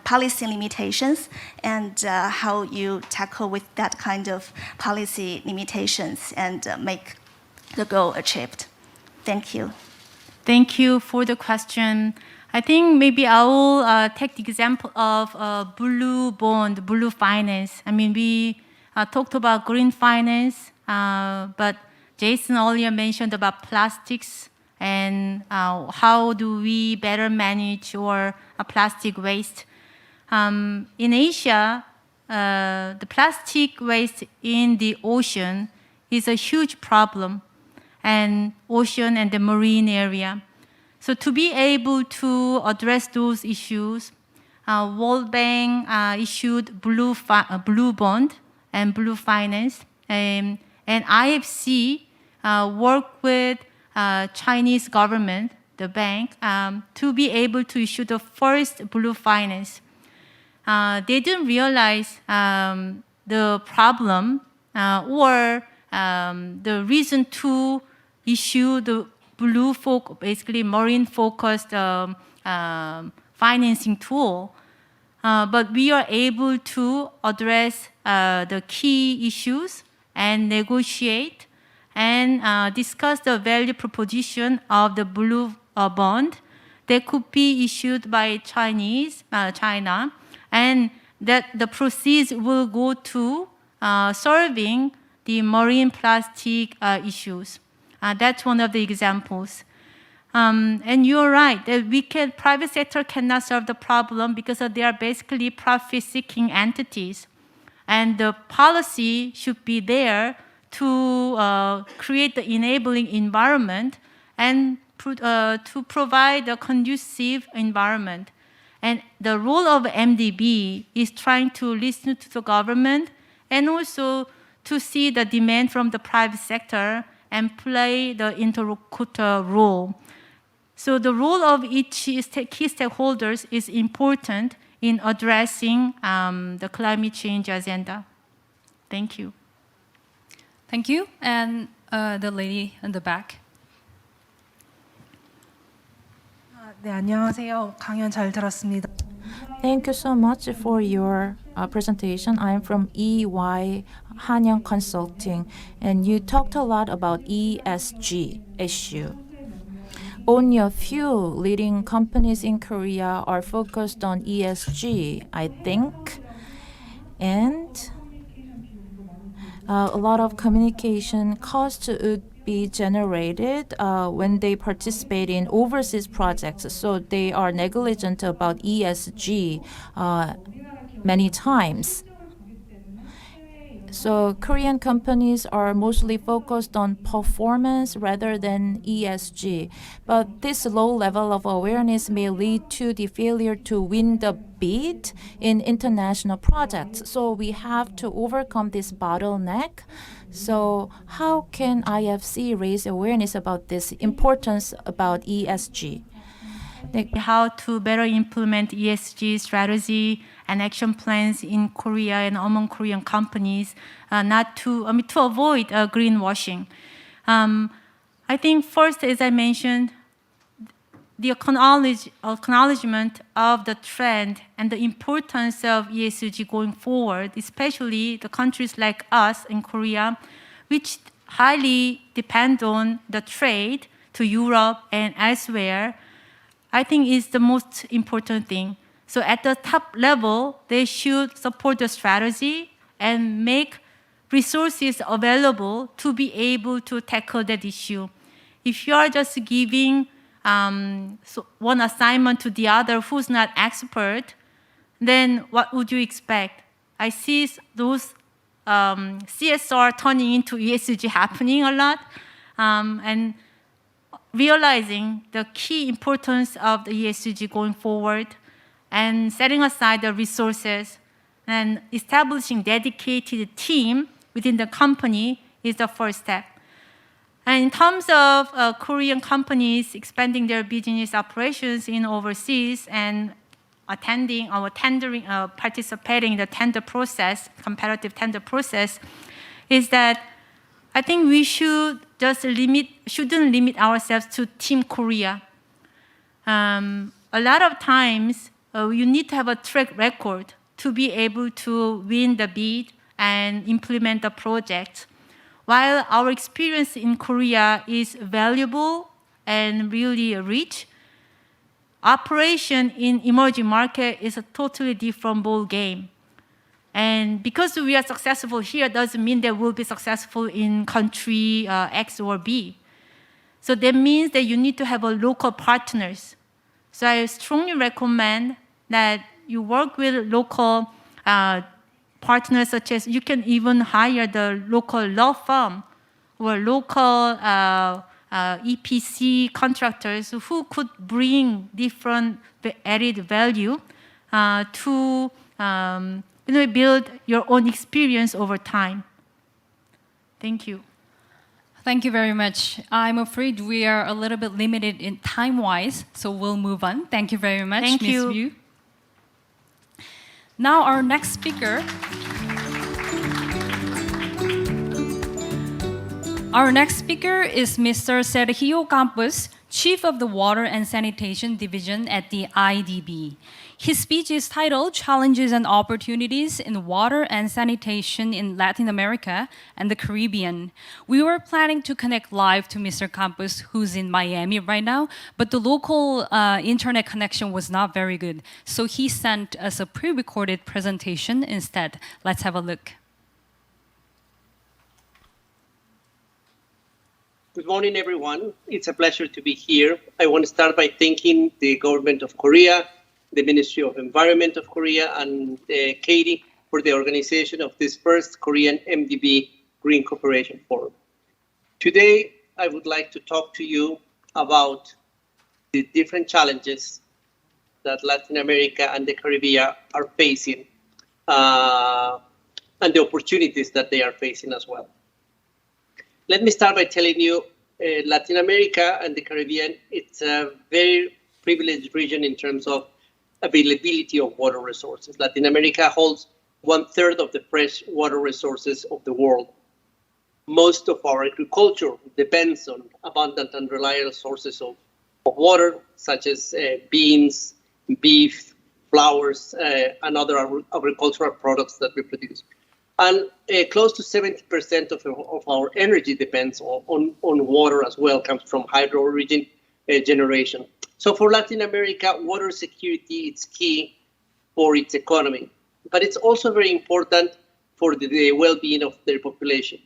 policy limitations, and how you tackle with that kind of policy limitations and make the goal achieved. Thank you. Thank you for the question. I think maybe I will take the example of blue bond, blue finance. I mean, we talked about green finance, but Jason earlier mentioned about plastics and how do we better manage our plastic waste. In Asia, the plastic waste in the ocean is a huge problem, and ocean and the marine area. So to be able to address those issues, World Bank issued blue bond and blue finance, and IFC worked with Chinese government, the bank, to be able to issue the first blue finance. They didn't realize the problem or the reason to issue the basically marine-focused financing tool. But we are able to address the key issues and negotiate and discuss the value proposition of the blue bond that could be issued by China, and that the proceeds will go to solving the marine plastic issues. That's one of the examples. And you're right, that private sector cannot solve the problem because they are basically profit-seeking entities. And the policy should be there to create the enabling environment and to provide a conducive environment. And the role of MDB is trying to listen to the government and also to see the demand from the private sector and play the interlocutor role. So the role of each key stakeholders is important in addressing the climate change agenda. Thank you. Thank you. And the lady in the back. 네, 안녕하세요. 강연 잘 들었습니다. Thank you so much for your presentation. I'm from EY Hanyang Consulting, and you talked a lot about ESG issue. Only a few leading companies in Korea are focused on ESG, I think. And a lot of communication costs would be generated when they participate in overseas projects. So they are negligent about ESG many times. So Korean companies are mostly focused on performance rather than ESG. But this low level of awareness may lead to the failure to win the bid in international projects. So we have to overcome this bottleneck. So how can IFC raise awareness about this importance about ESG? How to better implement ESG strategy and action plans in Korea and among Korean companies, to avoid greenwashing. I think first, as I mentioned, the acknowledgement of the trend and the importance of ESG going forward, especially the countries like us in Korea, which highly depend on the trade to Europe and elsewhere, I think is the most important thing. So at the top level, they should support the strategy and make resources available to be able to tackle that issue. If you are just giving one assignment to the other who's not expert, then what would you expect? I see those CSR turning into ESG happening a lot, and realizing the key importance of the ESG going forward and setting aside the resources and establishing dedicated team within the company is the first step. And in terms of Korean companies expanding their business operations in overseas and attending or participating in the tender process, competitive tender process, is that I think we shouldn't limit ourselves to Team Korea. A lot of times, you need to have a track record to be able to win the bid and implement the project. While our experience in Korea is valuable and really rich, operation in emerging market is a totally different ball game. And because we are successful here doesn't mean that we'll be successful in country X or B. So that means that you need to have a local partners. So I strongly recommend that you work with local partners, such as you can even hire the local law firm or local EPC contractors who could bring different added value to build your own experience over time. Thank you. Thank you very much. I'm afraid we are a little bit limited in time-wise, so we'll move on. Thank you very much, Thank Ms. you. Ryu. Now our next speaker. Our next speaker is Mr. Sergio Campos, Chief of the Water and Sanitation Division at the IDB. His speech is titled Challenges and Opportunities in Water and Sanitation in Latin America and the Caribbean. We were planning to connect live to Mr. Campos, who's in Miami right now, but the local internet connection was not very good. So he sent us a pre-recorded presentation instead. Let's have a look. Good morning, everyone. It's a pleasure to be here. I want to start by thanking the government of Korea, the Ministry of Environment of Korea, and Katie for the organization of this first Korean-MDB Green Cooperation Forum. Today, I would like to talk to you about the different challenges that Latin America and the Caribbean are facing, and the opportunities that they are facing as well. Let me start by telling you, Latin America and the Caribbean, it's a very privileged region in terms of availability of water resources. Latin America holds 1/3 of the fresh water resources of the world. Most of our agriculture depends on abundant and reliable sources of water, such as beans, beef, flowers, and other agricultural products that we produce. And close to 70% of our energy depends on water as well, comes from hydro origin generation. So for Latin America, water security is key for its economy, but it's also very important for the well-being of their population.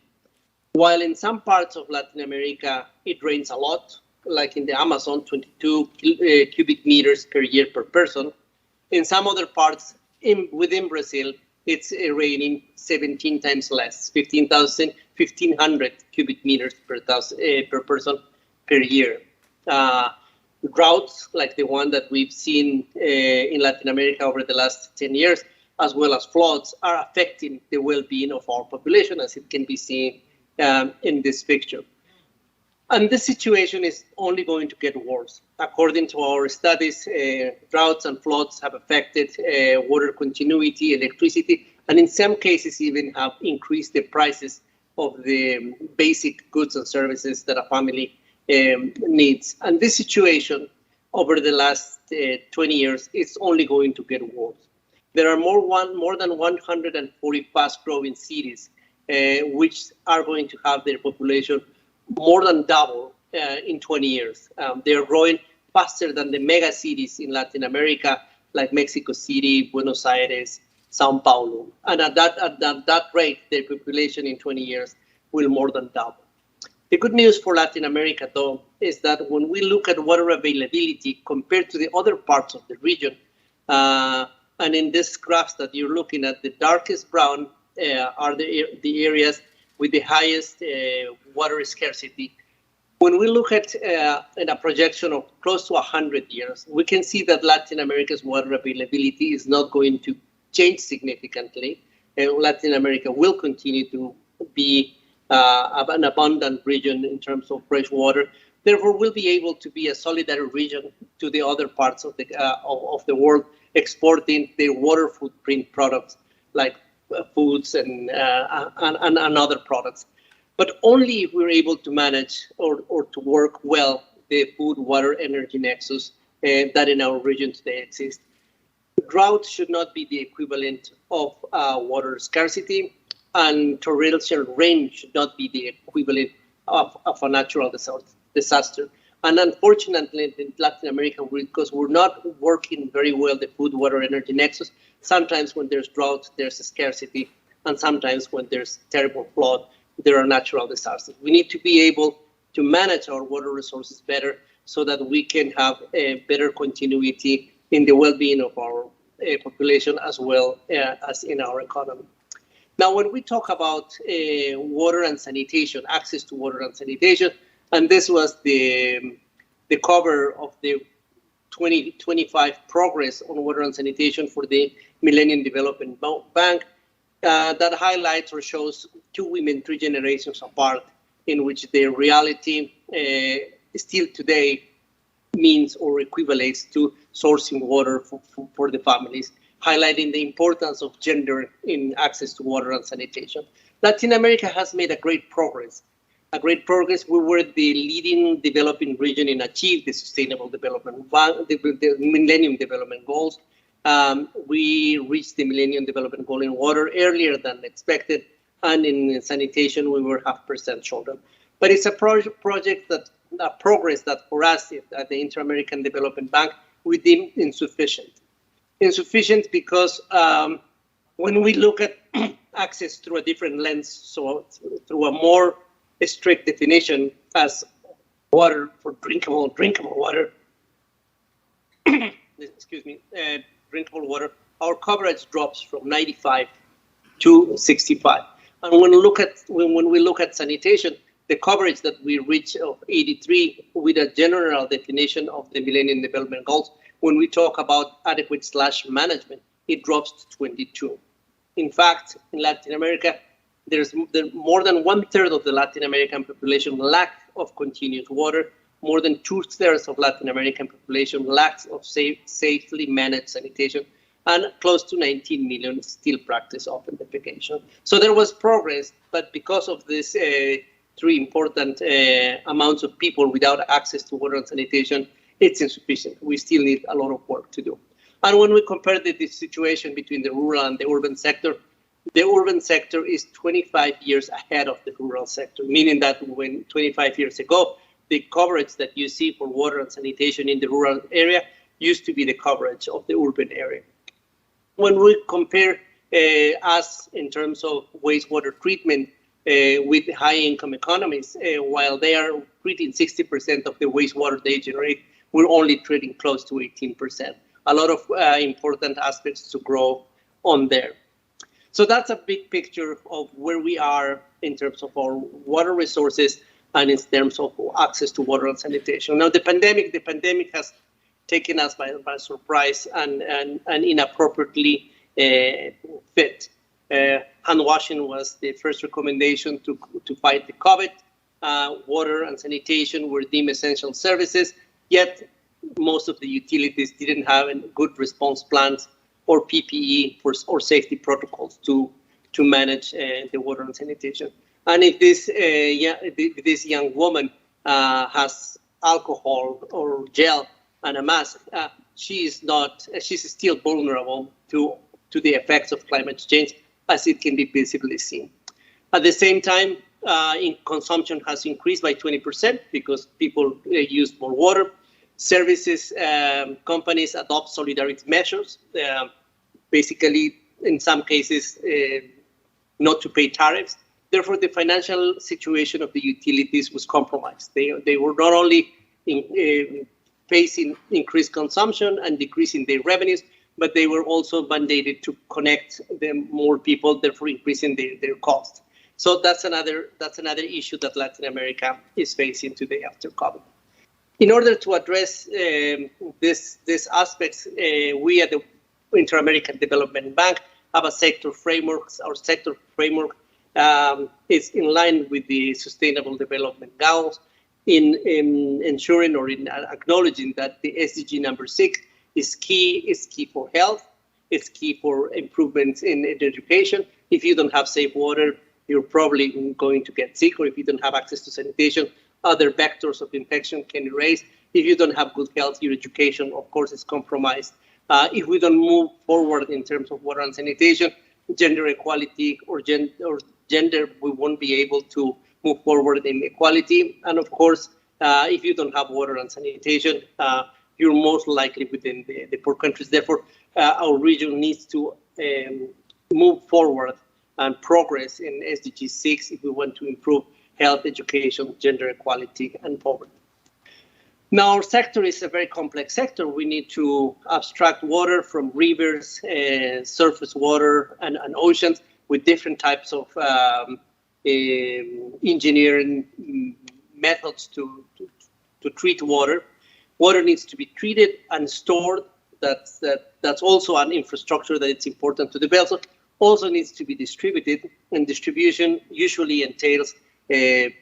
While in some parts of Latin America, it rains a lot, like in the Amazon, 22 cubic meters per year per person. In some other parts within Brazil, it's raining 17 times less, 1,500 cubic meters per person per year. Droughts like the one that we've seen in Latin America over the last 10 years, as well as floods, are affecting the well-being of our population, as it can be seen in this picture. And this situation is only going to get worse. According to our studies, droughts and floods have affected water continuity, electricity, and in some cases even have increased the prices of the basic goods and services that a family needs. And this situation over the last 20 years is only going to get worse. There are more than 140 fast-growing cities which are going to have their population more than double in 20 years. They are growing faster than the mega cities in Latin America, like Mexico City, Buenos Aires, Sao Paulo. And at that rate, their population in 20 years will more than double. The good news for Latin America, though, is that when we look at water availability compared to the other parts of the region, and in this graphs that you're looking at, the darkest brown are the areas with the highest water scarcity. When we look at in a projection of close to 100 years, we can see that Latin America's water availability is not going to change significantly. Latin America will continue to be an abundant region in terms of fresh water. Therefore, we'll be able to be a solidary region to the other parts of the world, exporting their water footprint products like foods and other products. But only if we're able to manage or to work well the food, water, energy nexus that in our region today exists. Drought should not be the equivalent of water scarcity, and torrential rain should not be the equivalent of a natural disaster. And unfortunately, in Latin America, because we're not working very well the food, water, energy nexus, sometimes when there's drought, there's a scarcity, and sometimes when there's terrible flood, there are natural disasters. We need to be able to manage our water resources better so that we can have a better continuity in the well-being of our population as well as in our economy. Now, when we talk about water and sanitation, access to water and sanitation, and this was the cover of the 2025 progress on water and sanitation for the Millennium Development Bank, that highlights or shows two women 3 generations apart, in which their reality still today means or equivalates to sourcing water for the families, highlighting the importance of gender in access to water and sanitation. Latin America has made a great progress. We were the leading developing region in achieve the Sustainable Development, the Millennium Development Goals. We reached the Millennium Development Goal in water earlier than expected, and in sanitation we were 0.5% shorter. But it's a project that progress that for us at the Inter-American Development Bank we deem insufficient. Insufficient because when we look at access through a different lens, so through a more strict definition as water for drinkable water, excuse me, drinkable water, our coverage drops from 95 to 65. And when we look at sanitation, the coverage that we reach of 83 with a general definition of the Millennium Development Goals, when we talk about adequate / it drops to 22. In fact, in Latin America, there's more than 1/3 of the Latin American population lack of continuous water. More than 2/3 of Latin American population lacks of safely managed sanitation, and close to 19 million still practice open defecation. So there was progress, but because of this 3 important amounts of people without access to water and sanitation, it's insufficient. We still need a lot of work to do. And when we compare the situation between the rural and the urban sector is 25 years ahead of the rural sector, meaning that when 25 years ago, the coverage that you see for water and sanitation in the rural area used to be the coverage of the urban area. When we compare us in terms of wastewater treatment with high-income economies, while they are treating 60% of the wastewater they generate, we're only treating close to 18%. A lot of important aspects to grow on there. So that's a big picture of where we are in terms of our water resources and in terms of access to water and sanitation. Now, the pandemic has taken us by surprise and inappropriately fit. Hand washing was the first recommendation to fight the COVID. Water and sanitation were deemed essential services, yet most of the utilities didn't have good response plans or PPE or safety protocols to manage the water and sanitation. And if this young woman has alcohol or gel and a mask, she's still vulnerable to the effects of climate change, as it can be visibly seen. At the same time, in consumption has increased by 20% because people use more water. Services companies adopt solidarity measures, basically in some cases not to pay tariffs. Therefore, the financial situation of the utilities was compromised. They were not only facing increased consumption and decreasing their revenues, but they were also mandated to connect more people, therefore increasing their costs. So that's another issue that Latin America is facing today after COVID. In order to address these aspects, we at the Inter-American Development Bank have a sector framework. Our sector framework is in line with the Sustainable Development Goals in ensuring or in acknowledging that the SDG number 6 is key for health, it's key for improvements in education. If you don't have safe water, you're probably going to get sick, or if you don't have access to sanitation, other vectors of infection can be raised. If you don't have good health, your education, of course, is compromised. If we don't move forward in terms of water and sanitation, gender equality or gender, we won't be able to move forward in equality. And of course, if you don't have water and sanitation, you're most likely within the poor countries. Therefore, our region needs to move forward and progress in SDG 6 if we want to improve health, education, gender equality, and poverty. Now, our sector is a very complex sector. We need to abstract water from rivers, surface water, and oceans with different types of engineering methods to treat water. Water needs to be treated and stored. That's also an infrastructure that it's important to develop. Also needs to be distributed, and distribution usually entails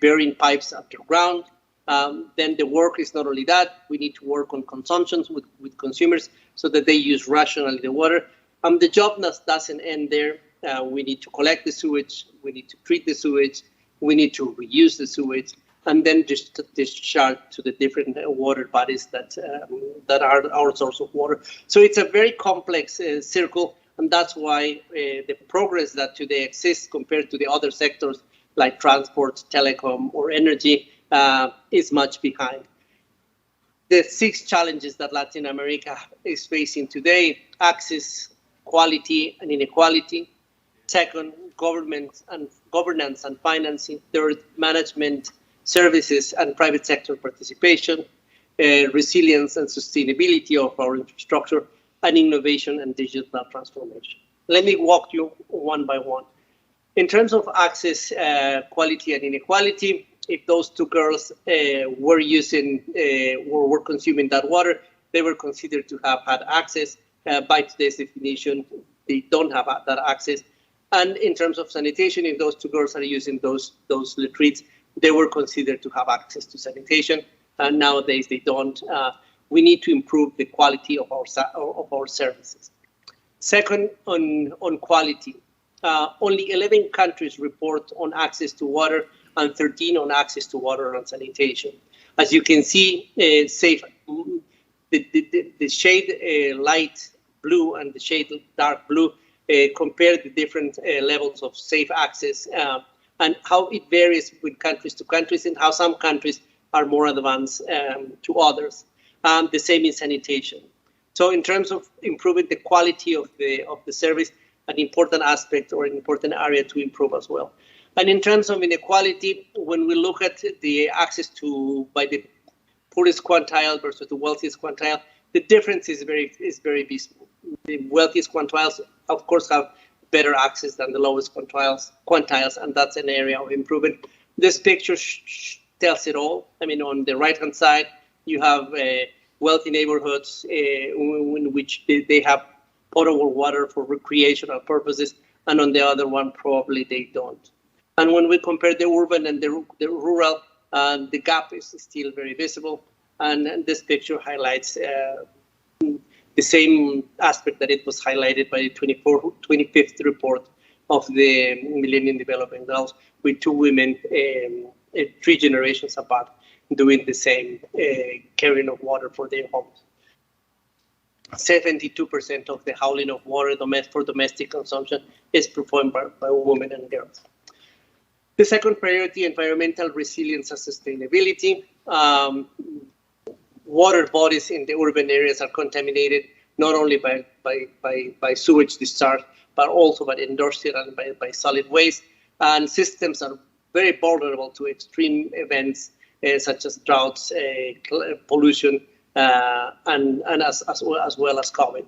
burying pipes underground. Then the work is not only that, we need to work on consumptions with consumers so that they use rationally the water. The job doesn't end there. We need to collect the sewage, we need to treat the sewage, we need to reuse the sewage, and then just discharge to the different water bodies that are our source of water. So it's a very complex circle, and that's why the progress that today exists compared to the other sectors like transport, telecom, or energy is much behind. The 6 challenges that Latin America is facing today: access, quality, and inequality. Second, governance and financing. Third, management, services, and private sector participation. Resilience and sustainability of our infrastructure, and innovation and digital transformation. Let me walk you one by one. In terms of access, quality, and inequality, if those 2 girls were consuming that water, they were considered to have had access. By today's definition, they don't have that access. And in terms of sanitation, if those 2 girls are using those latrines, they were considered to have access to sanitation. And nowadays they don't. We need to improve the quality of our services. Second, on quality, only 11 countries report on access to water and 13 on access to water and sanitation. As you can see, the shade light blue and the shade dark blue compare the different levels of safe access and how it varies with countries to countries, and how some countries are more advanced to others. The same in sanitation. So in terms of improving the quality of the service, an important aspect or an important area to improve as well. And in terms of inequality, when we look at the access to by the poorest quintile versus the wealthiest quintile, the difference is very visible. The wealthiest quintiles, of course, have better access than the lowest quintiles, and that's an area of improvement. This picture tells it all. I mean, on the right-hand side, you have wealthy neighborhoods in which they have potable water for recreational purposes, and on the other one, probably they don't. And when we compare the urban and the rural, the gap is still very visible. And this picture highlights the same aspect that it was highlighted by the 25th report of the Millennium Development Goals, with 2 women 3 generations apart doing the same carrying of water for their homes. 72% of the hauling of water for domestic consumption is performed by women and girls. The second priority, environmental resilience and sustainability. Water bodies in the urban areas are contaminated not only by sewage discharge, but also by industrial and by solid waste. And systems are very vulnerable to extreme events such as droughts, pollution, and as well as COVID.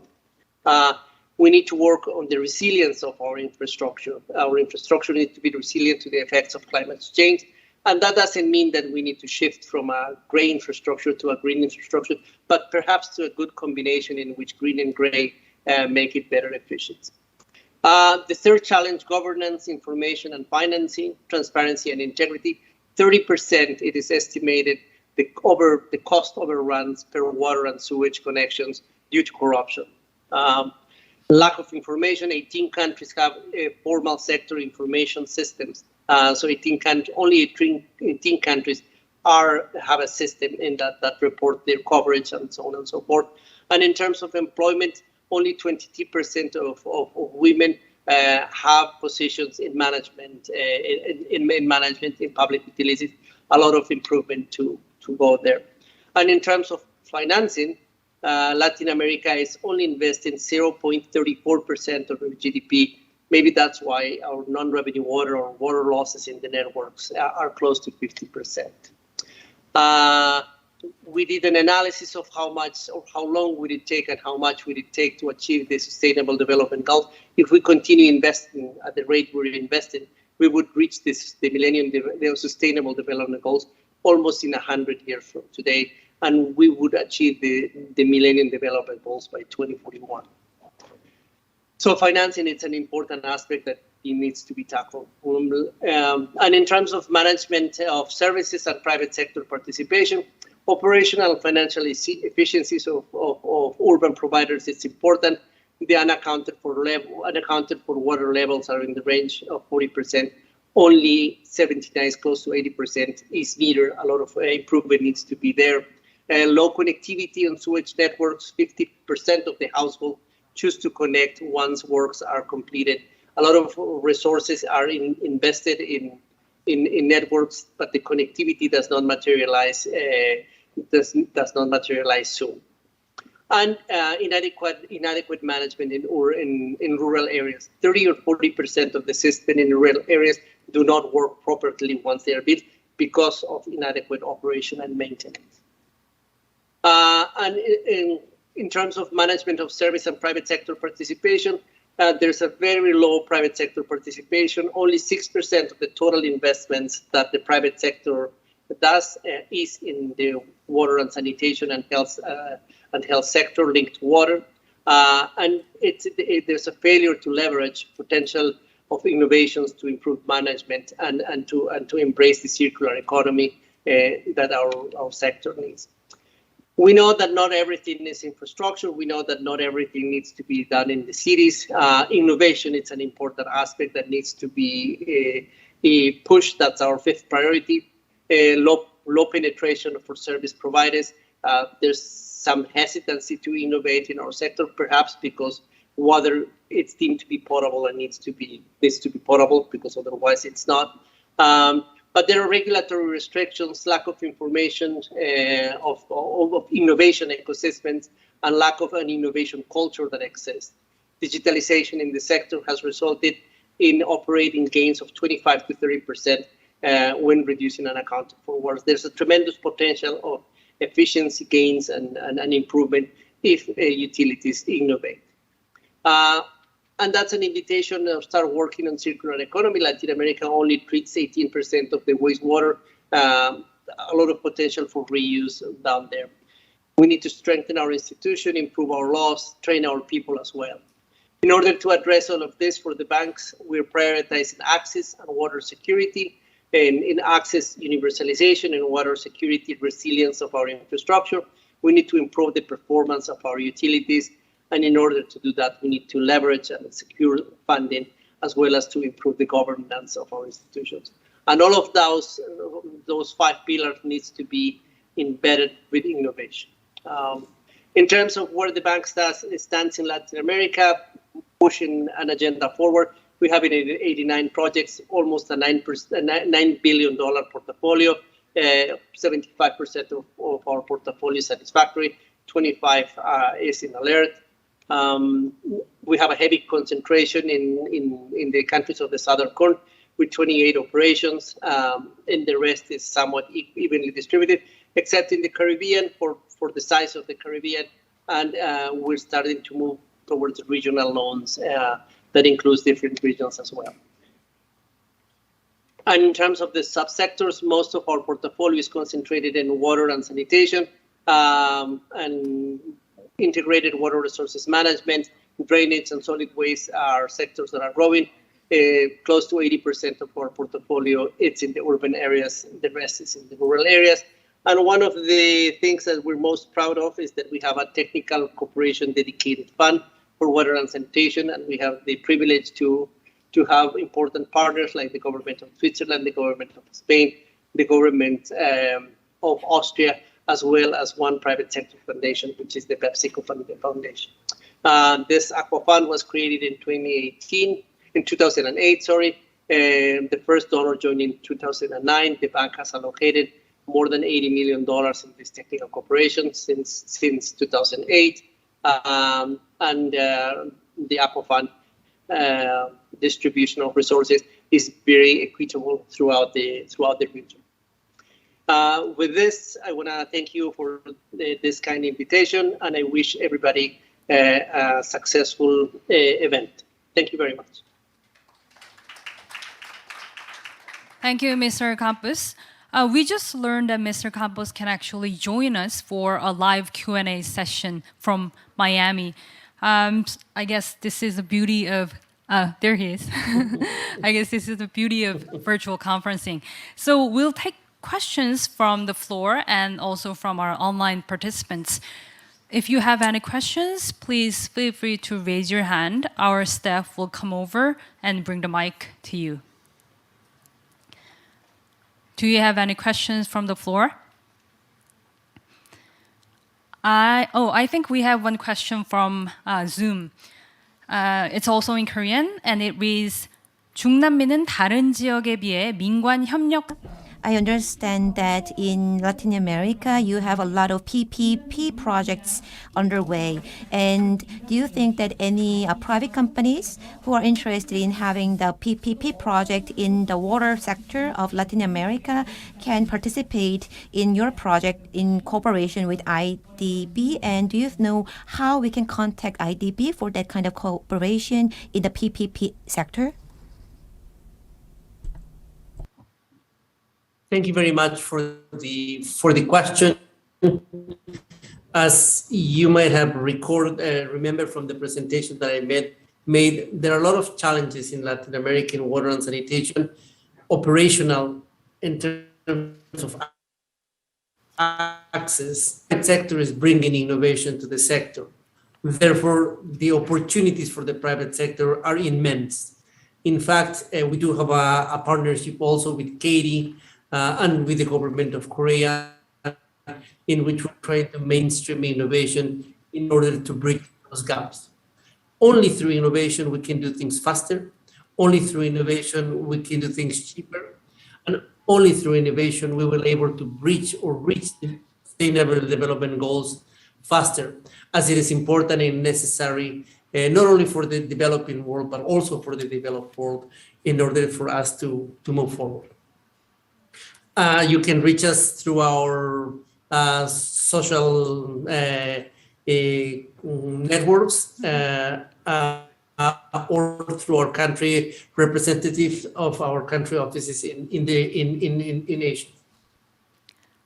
We need to work on the resilience of our infrastructure. Our infrastructure needs to be resilient to the effects of climate change. And that doesn't mean that we need to shift from a gray infrastructure to a green infrastructure, but perhaps to a good combination in which green and gray make it better efficient. The third challenge, governance, information and financing, transparency and integrity. 30%, it is estimated, the cost overruns per water and sewage connections due to corruption. Lack of information, 18 countries have formal sector information systems. So only 18 countries have a system in that report their coverage and so on and so forth. And in terms of employment, only 22% of women have positions in management, in management in public utilities. A lot of improvement to go there. And in terms of financing, Latin America is only investing 0.34% of GDP. Maybe that's why our non-revenue water or water losses in the networks are close to 50%. We did an analysis of how much or how long would it take and how much would it take to achieve the Sustainable Development Goals. If we continue investing at the rate we're investing, we would reach the Sustainable Development Goals almost in 100 years from today, and we would achieve the Millennium Development Goals by 2041. So financing, it's an important aspect that it needs to be tackled. And in terms of management of services and private sector participation, operational and financial efficiencies of urban providers is important. The unaccounted for water levels are in the range of 40%. Only 79, close to 80% is metered. A lot of improvement needs to be there. Low connectivity on sewage networks, 50% of the household choose to connect once works are completed. A lot of resources are invested in networks, but the connectivity does not materialize. Does not materialize soon. And inadequate management in rural areas. 30 or 40% of the system in rural areas do not work properly once they are built because of inadequate operation and maintenance. And in terms of management of service and private sector participation, there's a very low private sector participation. Only 6% of the total investments that the private sector does is in the water and sanitation and health sector linked to water. And there's a failure to leverage potential of innovations to improve management and to embrace the circular economy that our sector needs. We know that not everything is infrastructure. We know that not everything needs to be done in the cities. Innovation is an important aspect that needs to be pushed. That's our fifth priority. Low penetration for service providers. There's some hesitancy to innovate in our sector, perhaps because water it's deemed to be potable and needs to be potable, because otherwise it's not. But there are regulatory restrictions, lack of information of innovation ecosystems, and lack of an innovation culture that exists. Digitalization in the sector has resulted in operating gains of 25 to 30% when reducing unaccounted for water. There's a tremendous potential of efficiency gains and improvement if utilities innovate. And that's an invitation to start working on circular economy. Latin America only treats 18% of the wastewater. A lot of potential for reuse down there. We need to strengthen our institution, improve our laws, train our people as well. In order to address all of this for the banks, we're prioritizing access and water security, and in access universalization and water security resilience of our infrastructure. We need to improve the performance of our utilities. And in order to do that, we need to leverage and secure funding, as well as to improve the governance of our institutions. And all of those 5 pillars needs to be embedded with innovation. In terms of where the bank stands in Latin America, pushing an agenda forward, We have 89 projects, almost a $9 billion portfolio. 75% of our portfolio is satisfactory, 25 is in alert. We have a heavy concentration in the countries of the Southern Cone with 28 operations, and the rest is somewhat evenly distributed, except in the Caribbean for the size of the Caribbean. And we're starting to move towards regional loans that includes different regions as well. And in terms of the subsectors, most of our portfolio is concentrated in water and sanitation, and integrated water resources management, drainage, and solid waste are sectors that are growing. Close to 80% of our portfolio, it's in the urban areas, the rest is in the rural areas. And one of the things that we're most proud of is that we have a technical cooperation dedicated fund for water and sanitation, and we have the privilege to have important partners like the government of Switzerland, the government of Spain, the government of Austria, as well as one private sector foundation, which is the PepsiCo Foundation. This Aqua Fund was created in 2008, and the first donor joined in 2009. The bank has allocated more than $80 million in this technical cooperation since 2008, and the Aqua Fund distribution of resources is very equitable throughout the region. With this, I want to thank you for this kind invitation, and I wish everybody a successful event. Thank you very much. Thank you, Mr. Campos. We just learned that Mr. Campos can actually join us for a live Q&A session from Miami. I guess this is the beauty of, there he is. I guess this is the beauty of virtual conferencing. So we'll take questions from the floor and also from our online participants. If you have any questions, please feel free to raise your hand. Our staff will come over and bring the mic to you. Do you have any questions from the floor? I think we have one question from Zoom. It's also in Korean, and it reads, 중남미는 다른 지역에 비해 민관 협력. I understand that in Latin America, you have a lot of PPP projects underway. And do you think that any private companies who are interested in having the PPP project in the water sector of Latin America can participate in your project in cooperation with IDB? And do you know how we can contact IDB for that kind of cooperation in the PPP sector? Thank you very much for the question. As you might have remember from the presentation that I made, there are a lot of challenges in Latin American water and sanitation, operational in terms of access. The sector is bringing innovation to the sector. Therefore, the opportunities for the private sector are immense. In fact, we do have a partnership also with CABEI, and with the government of Korea, in which we're trying to mainstream innovation in order to bridge those gaps. Only through innovation we can do things faster. Only through innovation we can do things cheaper. And only through innovation we will be able to reach the sustainable development goals faster, as it is important and necessary, not only for the developing world, but also for the developed world in order for us to move forward. You can reach us through our social networks or through our country representatives of our country offices in Asia.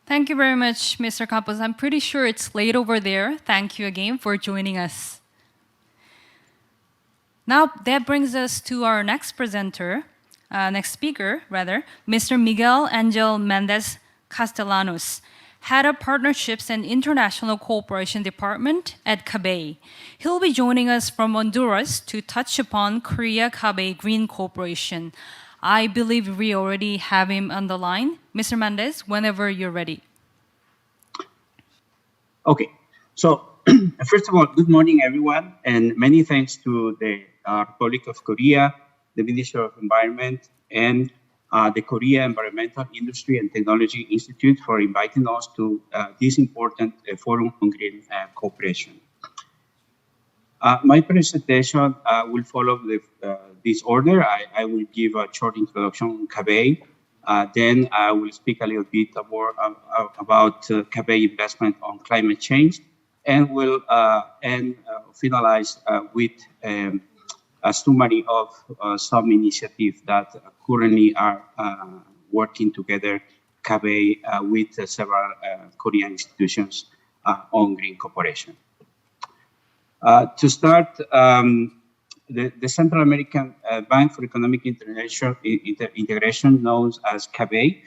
Thank you very much, Mr. Campos. I'm pretty sure it's late over there. Thank you again for joining us. Now that brings us to our next speaker, Mr. Miguel Angel Mendez Castellanos, Head of Partnerships and International Cooperation Department at CABEI. He'll be joining us from Honduras to touch upon Korea-CABEI Green Cooperation. I believe we already have him on the line. Mr. Mendez, whenever you're ready. Okay, so first of all, good morning, everyone, and many thanks to the Republic of Korea the Ministry of Environment, and the Korea Environmental Industry and Technology Institute for inviting us to this important forum on green cooperation. My presentation will follow this order. I will give a short introduction on CABEI. Then I will speak a little bit more about CABEI investment on climate change, and will finalize with a summary of some initiatives that currently are working together, CABEI, with several Korean institutions on green cooperation. To start, the Central American Bank for Economic Integration, known as CABEI,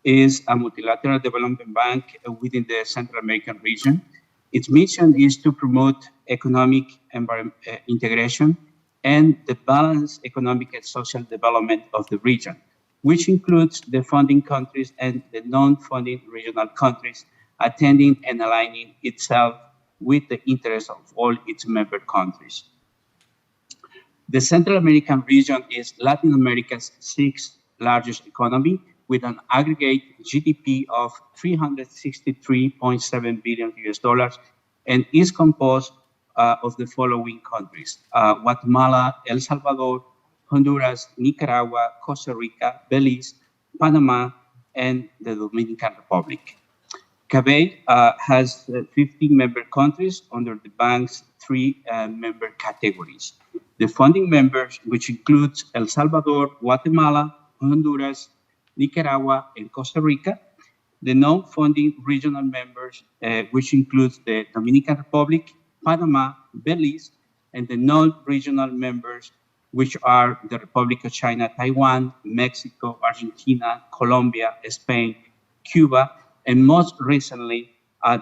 is a multilateral development bank within the Central American region. Its mission is to promote economic integration and the balanced economic and social development of the region, which includes the funding countries and the non-funding regional countries, attending and aligning itself with the interests of all its member countries. The Central American region is Latin America's sixth largest economy, with an aggregate GDP of $363.7 billion US, and is composed of the following countries: Guatemala, El Salvador, Honduras, Nicaragua, Costa Rica, Belize, Panama, and the Dominican Republic. CABEI has 15 member countries under the bank's three member categories. The funding members, which includes El Salvador, Guatemala, Honduras, Nicaragua, and Costa Rica. The non-funding regional members, which includes the Dominican Republic, Panama, Belize, and the non-regional members, which are the Republic of China, Taiwan, Mexico, Argentina, Colombia, Spain, Cuba, and most recently,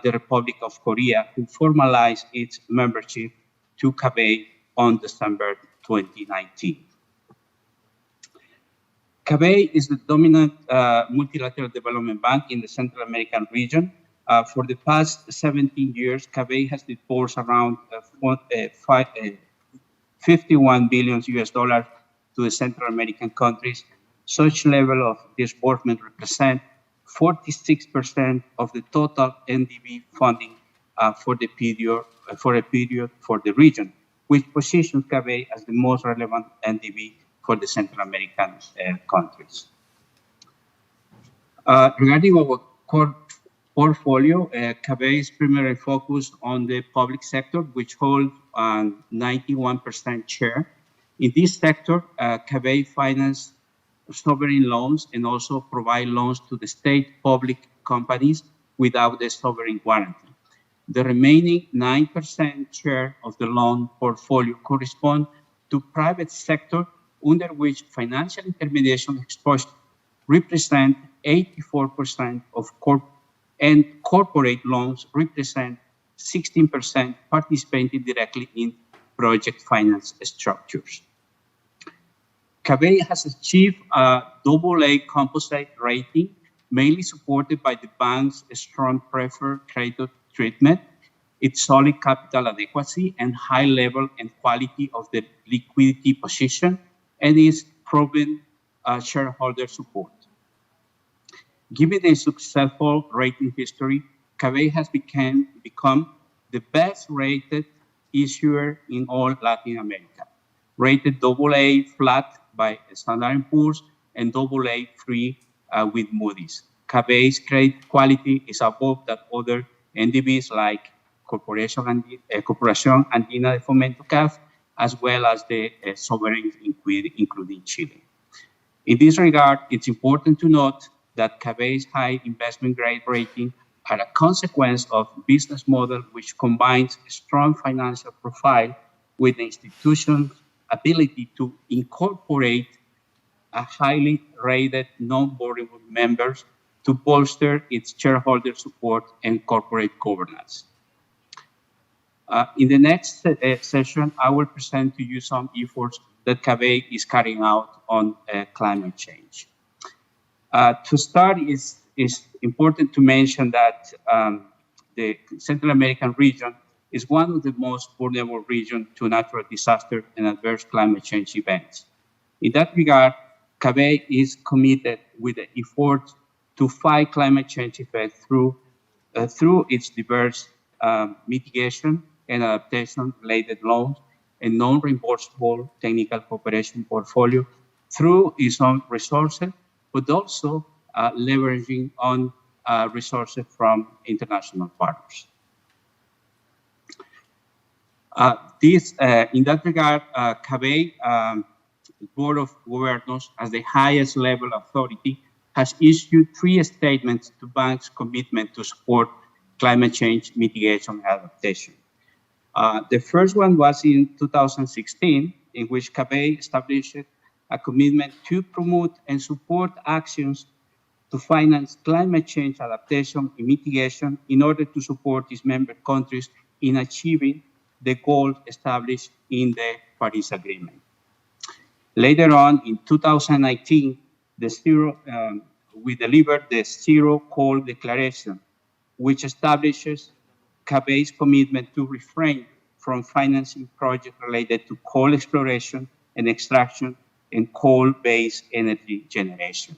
the Republic of Korea, who formalized its membership to CABEI on December 2019. CABEI is the dominant multilateral development bank in the Central American region. For the past 17 years, CABEI has disbursed around 51 billion US dollars to the Central American countries. Such level of disbursement represent 46% of the total NDB funding for a period for the region, which positions CABEI as the most relevant NDB for the Central American countries. Regarding our core portfolio, CABEI is primarily focused on the public sector, which holds 91% share. In this sector, CABEI finance sovereign loans and also provide loans to the state public companies without the sovereign guarantee. The remaining 9% share of the loan portfolio correspond to private sector, under which financial intermediation exposure represent 84% of and corporate loans represent 16%, participating directly in project finance structures. CABEI has achieved a AA composite rating, mainly supported by the bank's strong preferred credit treatment, its solid capital adequacy, and high level and quality of the liquidity position, and its proven shareholder support. Given a successful rating history, CABEI has become the best rated issuer in all Latin America, rated AA flat by Standard & Poor's and AA3 with Moody's. CABEI's credit quality is above that other NDBs like Corporación Andina de Fomento CAF, as well as the sovereigns, including Chile. In this regard, it's important to note that CABEI's high investment grade rating are a consequence of business model which combines a strong financial profile with the institution's ability to incorporate a highly rated non-borrowing members to bolster its shareholder support and corporate governance. In the next session, I will present to you some efforts that CABEI is carrying out on climate change. To start, it's important to mention that the Central American region is one of the most vulnerable regions to natural disaster and adverse climate change events. In that regard, CABEI is committed with the effort to fight climate change effects through its diverse mitigation and adaptation-related loans and non-reimbursable technical cooperation portfolio through its own resources, but also leveraging on resources from international partners. In that regard, CABEI, Board of Governors, as the highest level authority, has issued 3 statements to banks' commitment to support climate change mitigation and adaptation. The first one was in 2016, in which CABEI established a commitment to promote and support actions to finance climate change adaptation and mitigation in order to support its member countries in achieving the goals established in the Paris Agreement. Later on, in 2019, we delivered the Zero Coal Declaration, which establishes CABEI's commitment to refrain from financing projects related to coal exploration and extraction and coal-based energy generation.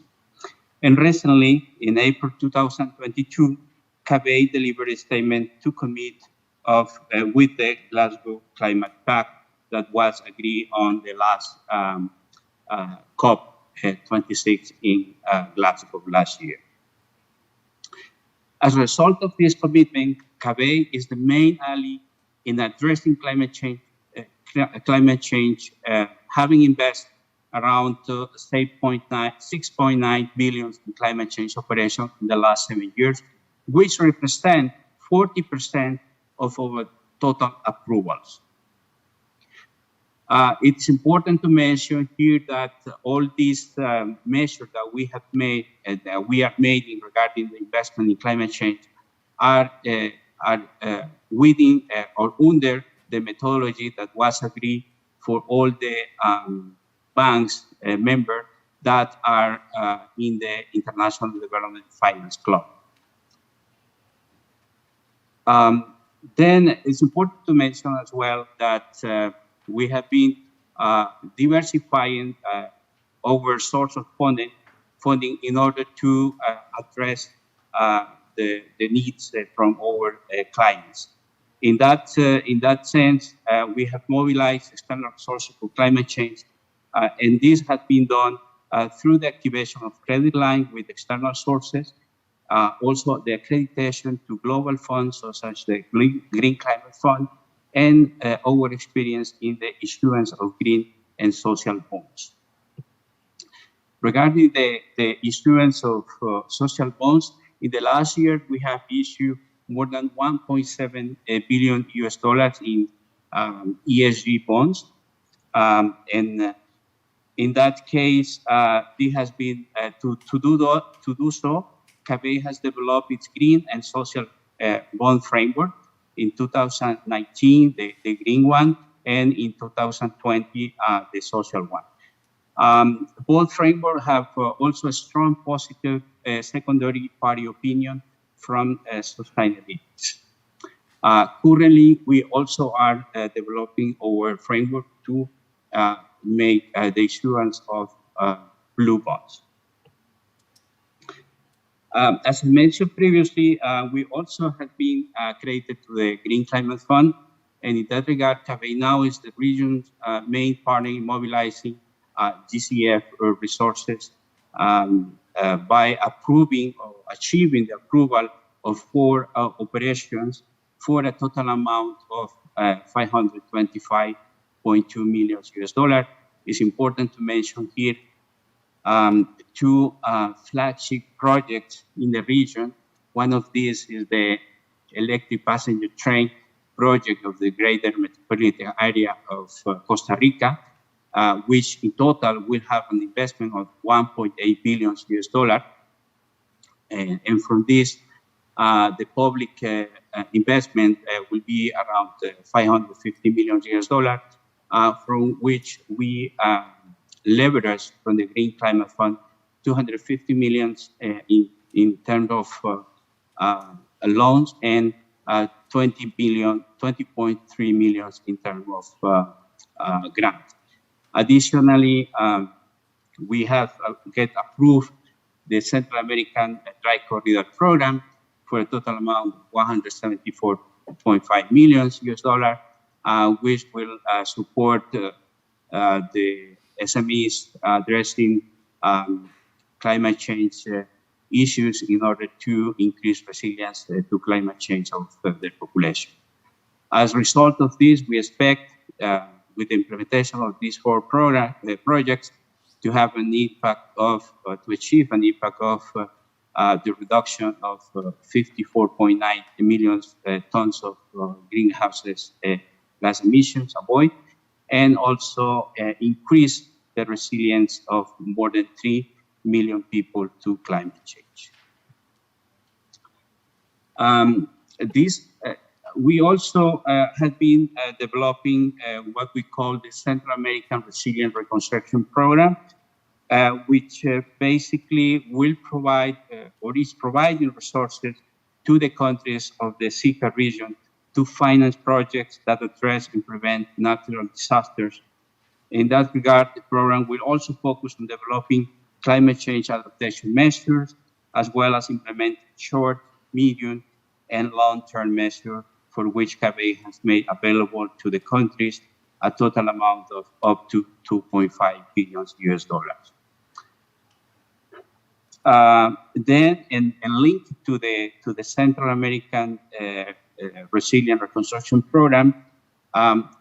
And recently, in April 2022, CABEI delivered a statement to commit with the Glasgow Climate Pact that was agreed on the last COP26 in Glasgow last year. As a result of this commitment, CABEI is the main ally in addressing climate change, having invested around 6.9 billion in climate change operations in the last 7 years, which represent 40% of our total approvals. It's important to mention here that all these measures that we have made and that we are making regarding the investment in climate change are within or under the methodology that was agreed for all the banks members that are in the International Development Finance Club. Then it's important to mention as well that we have been diversifying our source of funding in order to address the needs from our clients. In that sense, we have mobilized external sources for climate change, and this has been done through the activation of credit lines with external sources, also the accreditation to global funds such as the Green Climate Fund, and our experience in the issuance of green and social bonds. Regarding the issuance of social bonds, in the last year, we have issued more than $1.7 billion in ESG bonds. And in that case, it has been to do so, CABEI has developed its green and social bond framework. In 2019, the green one, and in 2020, the social one. Both frameworks have also a strong positive secondary party opinion from sustainability. Currently, we also are developing our framework to make the issuance of blue bonds. As I mentioned previously, we also have been accredited to the Green Climate Fund, and in that regard, CABEI now is the region's main partner in mobilizing GCF resources by approving or achieving the approval of 4 operations for a total amount of $525.2 million. It's important to mention here 2 flagship projects in the region. One of these is the electric passenger train project of the greater metropolitan area of Costa Rica, which in total will have an investment of $1.8 billion. And from this, the public investment will be around $550 million, from which we leverage from the Green Climate Fund $250 million in terms of loans and $20.3 million in terms of grants. Additionally, we have get approved the Central American Dry Corridor Program for a total amount of 174.5 million US dollar, which will support the SMEs addressing climate change issues in order to increase resilience to climate change of their population. As a result of this, we expect with the implementation of these four projects to have an impact of, to achieve an impact of the reduction of 54.9 million tons of greenhouse gas emissions avoid, and also increase the resilience of more than 3 million people to climate change. We also have been developing what we call the Central American Resilient Reconstruction Program, which basically will provide or is providing resources to the countries of the SICA region to finance projects that address and prevent natural disasters. In that regard, the program will also focus on developing climate change adaptation measures, as well as implementing short, medium, and long-term measures for which CABEI has made available to the countries a total amount of up to 2.5 billion US dollars. Then, and linked to the Central American Resilient Reconstruction Program,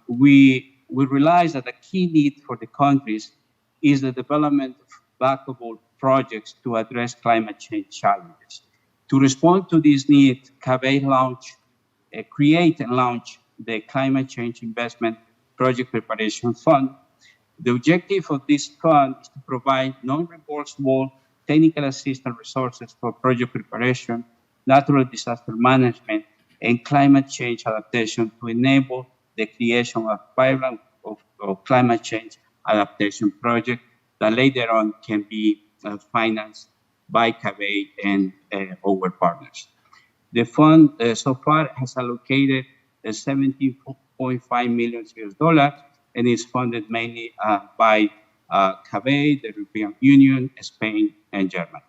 we realize that a key need for the countries is the development of backable projects to address climate change challenges. To respond to this need, CABEI create and launch the Climate Change Investment Project Preparation Fund. The objective of this fund is to provide non-reimbursable technical assistance resources for project preparation, natural disaster management, and climate change adaptation to enable the creation of pipeline of climate change adaptation projects that later on can be financed by CABEI and our partners. The fund so far has allocated 17.5 million US dollars and is funded mainly by CABEI, the European Union, Spain, and Germany.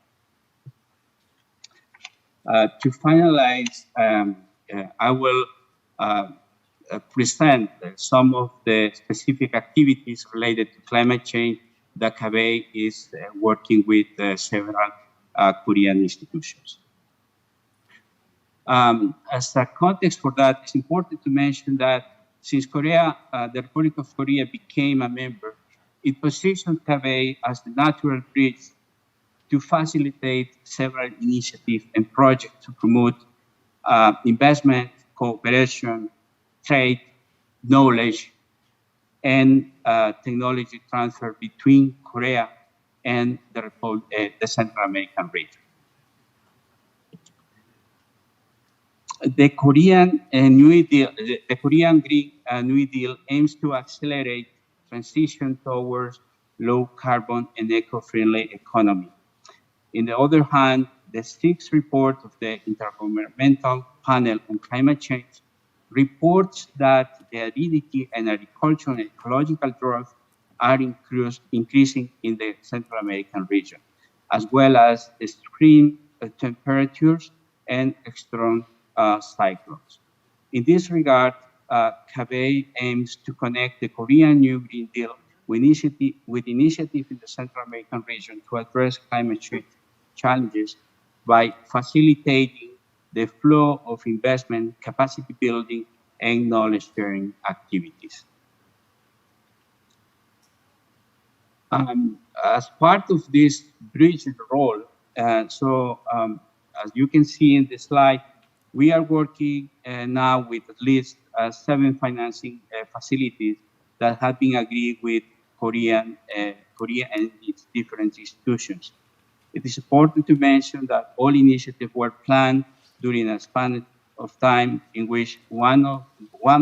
To finalize, I will present some of the specific activities related to climate change that CABEI is working with several Korean institutions. As a context for that, it's important to mention that since Korea, the Republic of Korea became a member, it positioned CABEI as the natural bridge to facilitate several initiatives and projects to promote investment, cooperation, trade, knowledge, and technology transfer between Korea and the Central American region. The Korean New Deal, the Korean Green New Deal aims to accelerate transition towards low carbon and eco-friendly economy. On the other hand, the sixth report of the Intergovernmental Panel on Climate Change reports that the aridity and agricultural and ecological growth are increasing in the Central American region, as well as extreme temperatures and extreme cyclones. In this regard, CABEI aims to connect the Korean New Green Deal with initiative in the Central American region to address climate change challenges by facilitating the flow of investment, capacity building, and knowledge sharing activities. As part of this bridge role, as you can see in the slide, we are working now with at least 7 financing facilities that have been agreed with Korea and its different institutions. It is important to mention that all initiatives were planned during a span of time in which one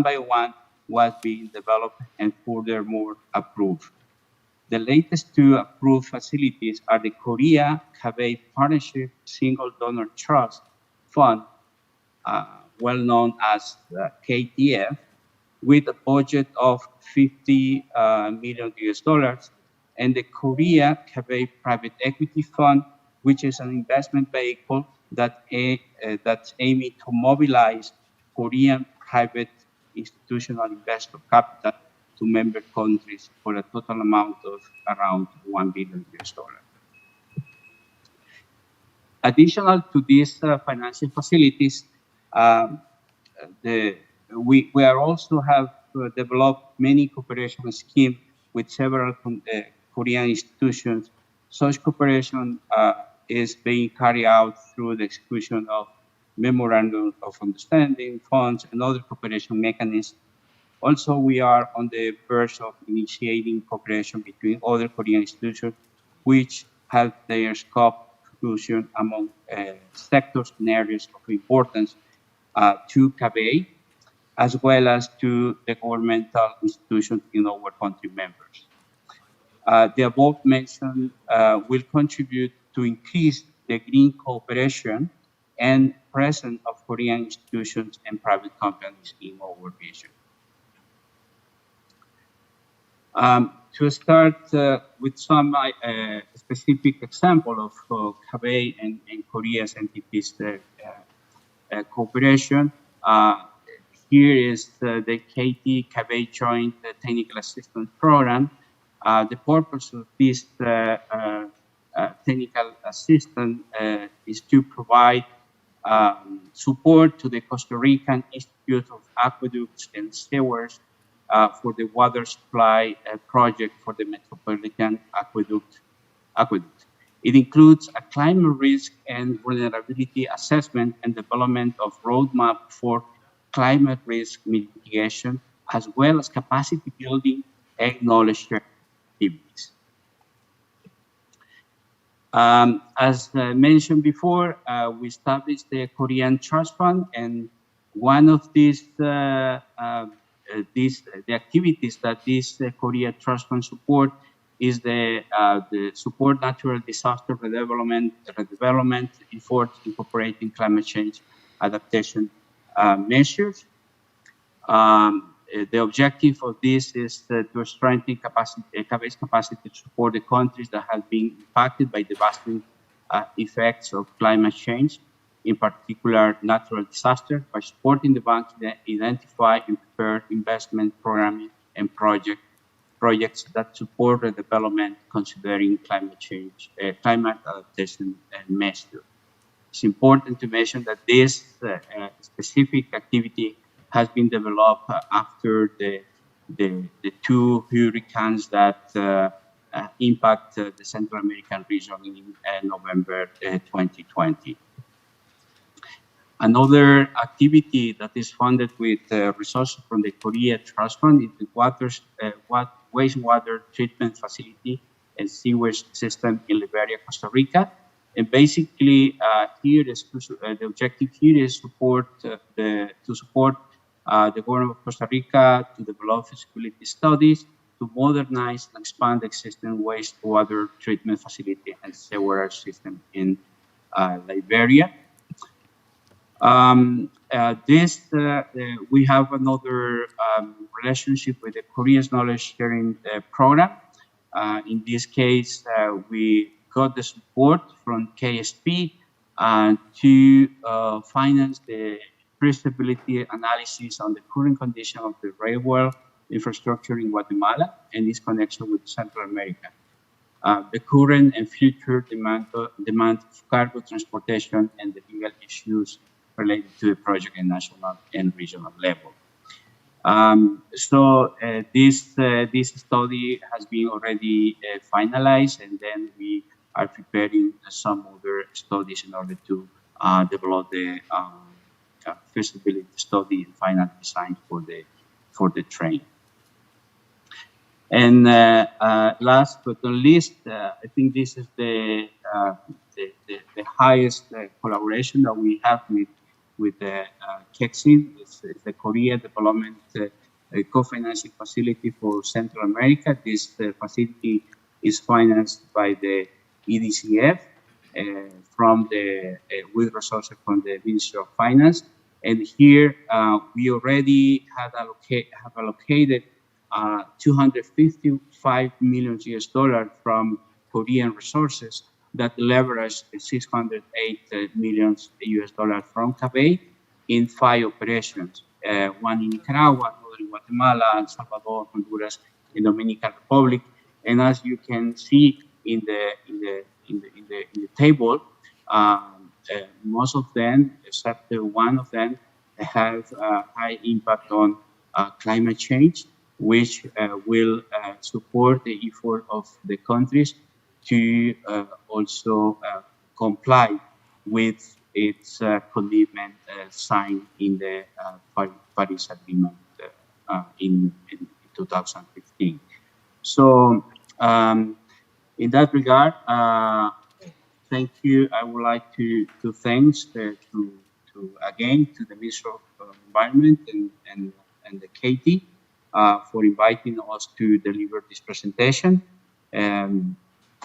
by one was being developed and furthermore approved. The latest 2 approved facilities are the Korea-CABEI Partnership Single Donor Trust Fund, well known as KTF, with a budget of 50 million US dollars, and the Korea-CABEI Private Equity Fund, which is an investment vehicle that's aiming to mobilize Korean private institutional investor capital to member countries for a total amount of around 1 billion US dollars. Additional to these financial facilities, we are also have developed many cooperation schemes with several Korean institutions. Such cooperation is being carried out through the execution of memorandum of understanding, funds, and other cooperation mechanisms. Also, we are on the verge of initiating cooperation between other Korean institutions, which have their scope inclusion among sectors and areas of importance to CABEI, as well as to the governmental institutions in our country members. The above mentioned will contribute to increase the green cooperation and presence of Korean institutions and private companies in our region. To start with some specific example of CABEI and Korea's entities cooperation, here is the KT-CABEI Joint Technical Assistance Program. The purpose of this technical assistance is to provide support to the Costa Rican Institute of Aqueducts and Sewers for the water supply project for the Metropolitan Aqueduct. It includes a climate risk and vulnerability assessment and development of roadmap for climate risk mitigation, as well as capacity building and knowledge sharing activities. As mentioned before, we established the Korean Trust Fund, and one of these the activities that this Korea Trust Fund support is the support natural disaster redevelopment efforts incorporating climate change adaptation measures. The objective of this is to strengthen CABEI's capacity to support the countries that have been impacted by devastating effects of climate change, in particular natural disasters, by supporting the bank to identify and prepare investment programming and projects that support the development considering climate change, climate adaptation measures. It's important to mention that this specific activity has been developed after the two hurricanes that impact the Central American region in November 2020. Another activity that is funded with resources from the Korea Trust Fund is the wastewater treatment facility and sewage system in Liberia, Costa Rica. And basically, here is the objective here is to support the government of Costa Rica to develop feasibility studies to modernize and expand the existing wastewater treatment facility and sewerage system in Liberia. We have another relationship with the Korea's knowledge sharing program. In this case, we got the support from KSP to finance the feasibility analysis on the current condition of the railway infrastructure in Guatemala and its connection with Central America. The current and future demand of cargo transportation and the legal issues related to the project at national and regional level. This study has been already finalized, and then we are preparing some other studies in order to develop the feasibility study and final design for the train. And last but not least, I think this is the highest collaboration that we have with the KEXIN. It's the Korea Development Co-Financing Facility for Central America. This facility is financed by the EDCF with resources from the Ministry of Finance. And here we already have allocated 255 million US dollars from Korean resources that leverage 608 million US dollars from CABEI in 5 operations, one in Nicaragua, another in Guatemala, El Salvador, Honduras, and Dominican Republic. And as you can see in the table, most of them, except one of them, have a high impact on climate change, which will support the effort of the countries to also comply with its commitment signed in the Paris Agreement in 2015. So in that regard, thank you. I would like to thanks again to the Minister of Environment and the Katie for inviting us to deliver this presentation.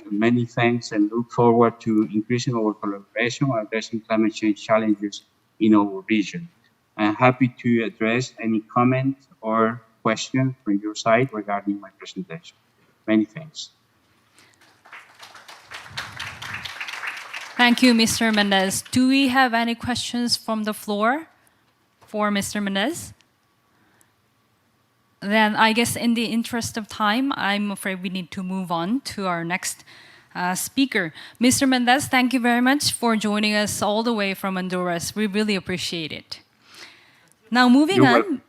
Many thanks, and look forward to increasing our collaboration on addressing climate change challenges in our region. I'm happy to address any comments or questions from your side regarding my presentation. Many thanks. Thank you, Mr. Mendez. Do we have any questions from the floor for Mr. Mendez? Then I guess in the interest of time, I'm afraid we need to move on to our next speaker. Mr. Mendez, thank you very much for joining us all the way from Honduras. We really appreciate it. Now moving on,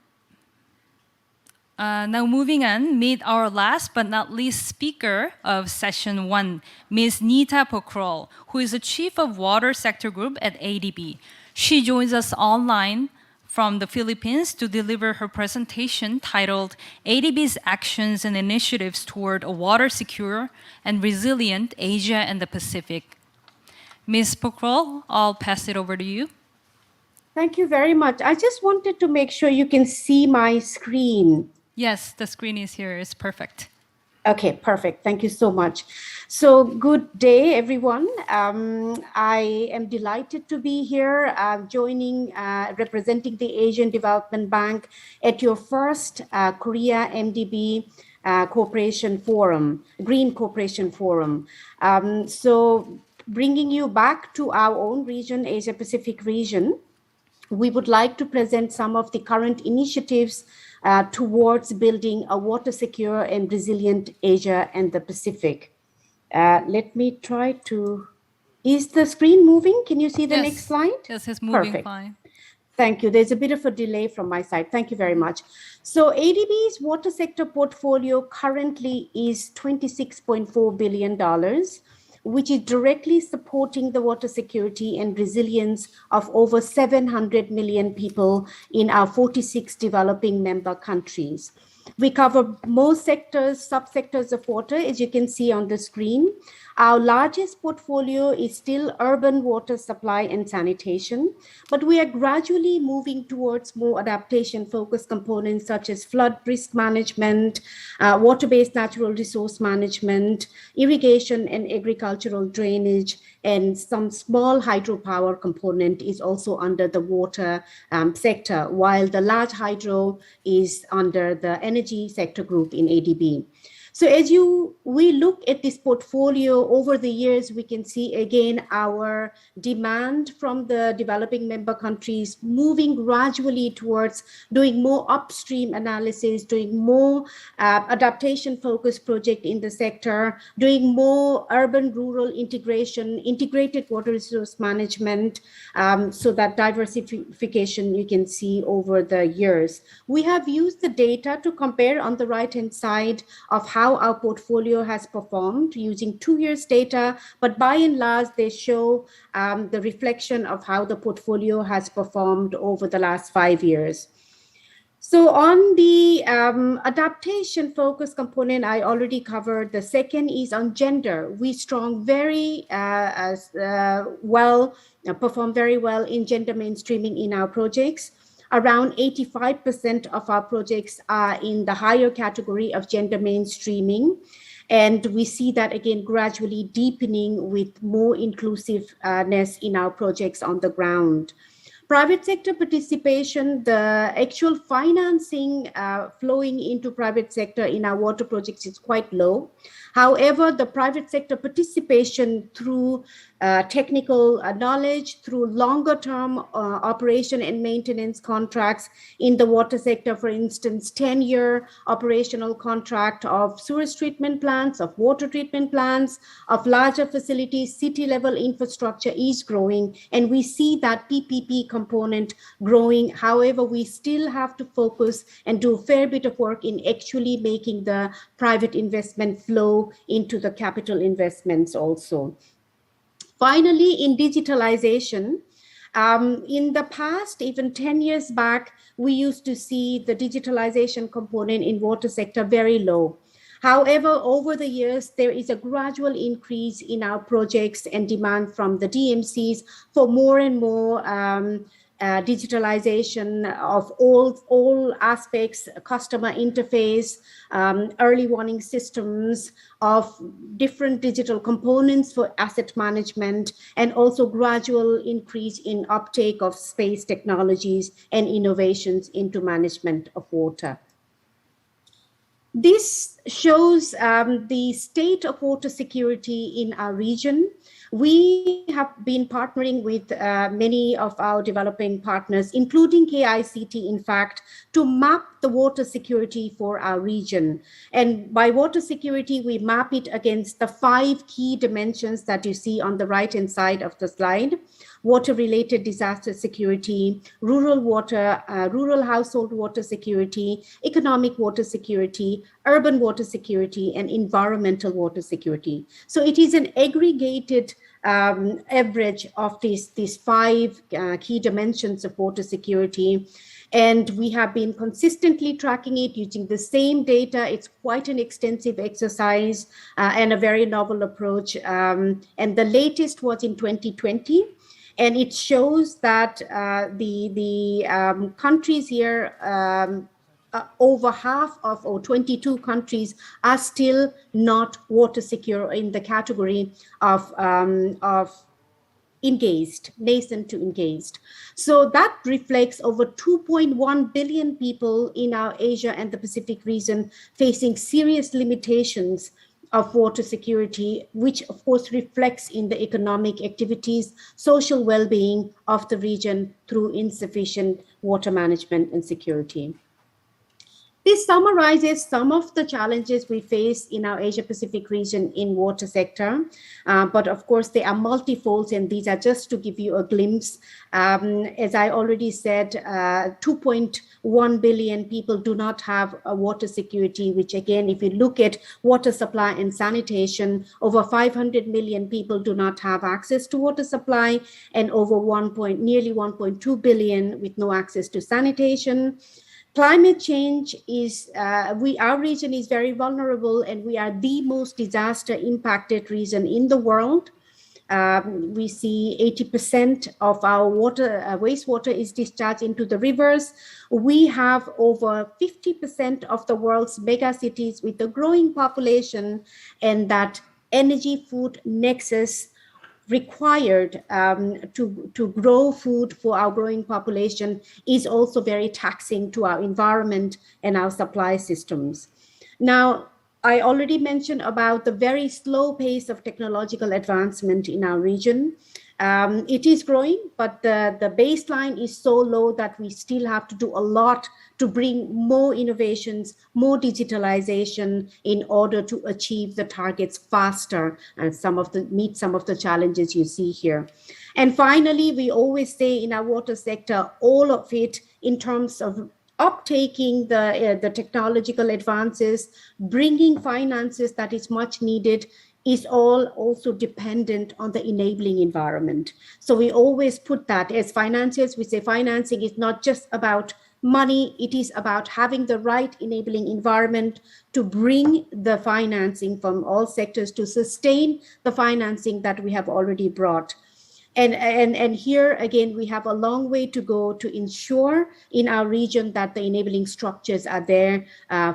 meet our last but not least speaker of session 1, Ms. Neeta Rokhrel, who is the Chief of Water Sector Group at ADB. She joins us online from the Philippines to deliver her presentation titled ADB's Actions and Initiatives Toward a Water Secure and Resilient Asia and the Pacific. Ms. Rokhrel, I'll pass it over to you. Thank you very much. I just wanted to make sure you can see my screen. Yes, the screen is here. It's perfect. Okay, perfect. Thank you so much. So good day, everyone. I am delighted to be here representing the Asian Development Bank at your first Korea-MDB Cooperation Forum, Green Cooperation Forum. So bringing you back to our own region, Asia Pacific region, we would like to present some of the current initiatives towards building a water secure and resilient Asia and the Pacific. Let me try to, is the screen moving? Can you see the next slide? Yes, it's moving. Perfect. Fine. Thank you. There's a bit of a delay from my side. Thank you very much. So ADB's water sector portfolio currently is $26.4 billion, which is directly supporting the water security and resilience of over 700 million people in our 46 developing member countries. We cover most sectors, subsectors of water, as you can see on the screen. Our largest portfolio is still urban water supply and sanitation, but we are gradually moving towards more adaptation-focused components such as flood risk management, water-based natural resource management, irrigation and agricultural drainage, and some small hydropower component is also under the water sector, while the large hydro is under the energy sector group in ADB. So as we look at this portfolio over the years, we can see again our demand from the developing member countries moving gradually towards doing more upstream analysis, doing more adaptation-focused project in the sector, doing more urban-rural integration, integrated water resource management, so that diversification you can see over the years. We have used the data to compare on the right-hand side of how our portfolio has performed using 2 years data, but by and large, they show the reflection of how the portfolio has performed over the last 5 years. So on the adaptation focus component, I already covered. The second is on gender. We perform very well in gender mainstreaming in our projects. Around 85% of our projects are in the higher category of gender mainstreaming. And we see that again gradually deepening with more inclusiveness in our projects on the ground. Private sector participation, the actual financing flowing into private sector in our water projects is quite low. However, the private sector participation through technical knowledge, through longer term operation and maintenance contracts in the water sector, for instance, 10-year operational contract of sewage treatment plants, of water treatment plants, of larger facilities, city level infrastructure is growing, and we see that PPP component growing. However, we still have to focus and do a fair bit of work in actually making the private investment flow into the capital investments also. Finally, in digitalization, in the past, even 10 years back, we used to see the digitalization component in water sector very low. However, over the years, there is a gradual increase in our projects and demand from the DMCs for more and more digitalization of all aspects, customer interface, early warning systems, of different digital components for asset management, and also gradual increase in uptake of space technologies and innovations into management of water. This shows the state of water security in our region. We have been partnering with many of our developing partners, including KICT, in fact, to map the water security for our region. And by water security, we map it against the 5 key dimensions that you see on the right-hand side of the slide: water-related disaster security, rural household water security, economic water security, urban water security, and environmental water security. So it is an aggregated average of these 5 key dimensions of water security. And we have been consistently tracking it using the same data. It's quite an extensive exercise and a very novel approach. And the latest was in 2020. And it shows that the countries here, over half of, or 22 countries, are still not water secure in the category of engaged, nascent to engaged. So that reflects over 2.1 billion people in our Asia and the Pacific region facing serious limitations of water security, which of course reflects in the economic activities, social well-being of the region through insufficient water management and security. This summarizes some of the challenges we face in our Asia-Pacific region in water sector, but of course they are multifold, and these are just to give you a glimpse. As I already said, 2.1 billion people do not have a water security, which again, if you look at water supply and sanitation, over 500 million people do not have access to water supply, and over nearly 1.2 billion with no access to sanitation. Climate change is, our region is very vulnerable, and we are the most disaster impacted region in the world. We see 80% of our wastewater is discharged into the rivers. We have over 50% of the world's mega cities with a growing population, and that energy food nexus required to grow food for our growing population is also very taxing to our environment and our supply systems. Now, I already mentioned about the very slow pace of technological advancement in our region. It is growing, but the baseline is so low that we still have to do a lot to bring more innovations, more digitalization in order to achieve the targets faster and meet some of the challenges you see here. And finally, we always say in our water sector, all of it in terms of uptaking the technological advances, bringing finances that is much needed, is all also dependent on the enabling environment. So we always put that as financiers, we say financing is not just about money, it is about having the right enabling environment to bring the financing from all sectors to sustain the financing that we have already brought. And here again, we have a long way to go to ensure in our region that the enabling structures are there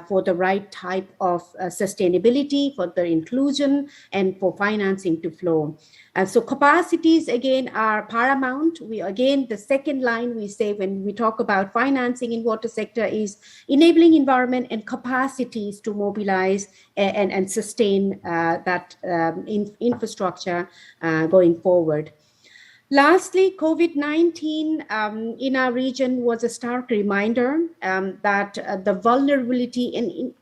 for the right type of sustainability, for the inclusion, and for financing to flow. So capacities again are paramount. We again, the second line we say when we talk about financing in water sector is enabling environment and capacities to mobilize and sustain that infrastructure going forward. Lastly, COVID-19 in our region was a stark reminder that the vulnerability and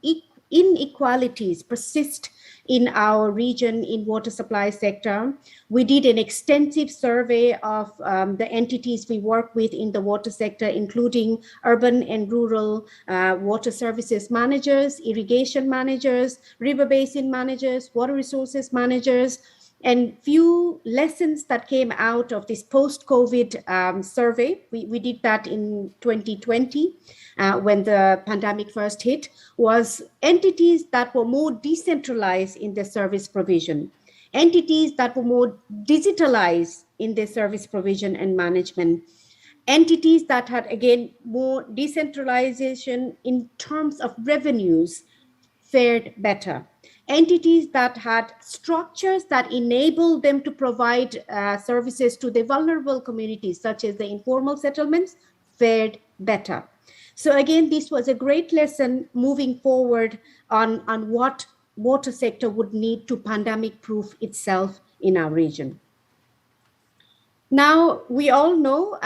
inequalities persist in our region in water supply sector. We did an extensive survey of the entities we work with in the water sector, including urban and rural water services managers, irrigation managers, river basin managers, water resources managers. And few lessons that came out of this post-COVID survey, we did that in 2020 when the pandemic first hit, was entities that were more decentralized in their service provision, entities that were more digitalized in their service provision and management, entities that had, again, more decentralization in terms of revenues fared better. Entities that had structures that enabled them to provide services to the vulnerable communities, such as the informal settlements, fared better. So again, this was a great lesson moving forward on what water sector would need to pandemic-proof itself in our region. Now, we all know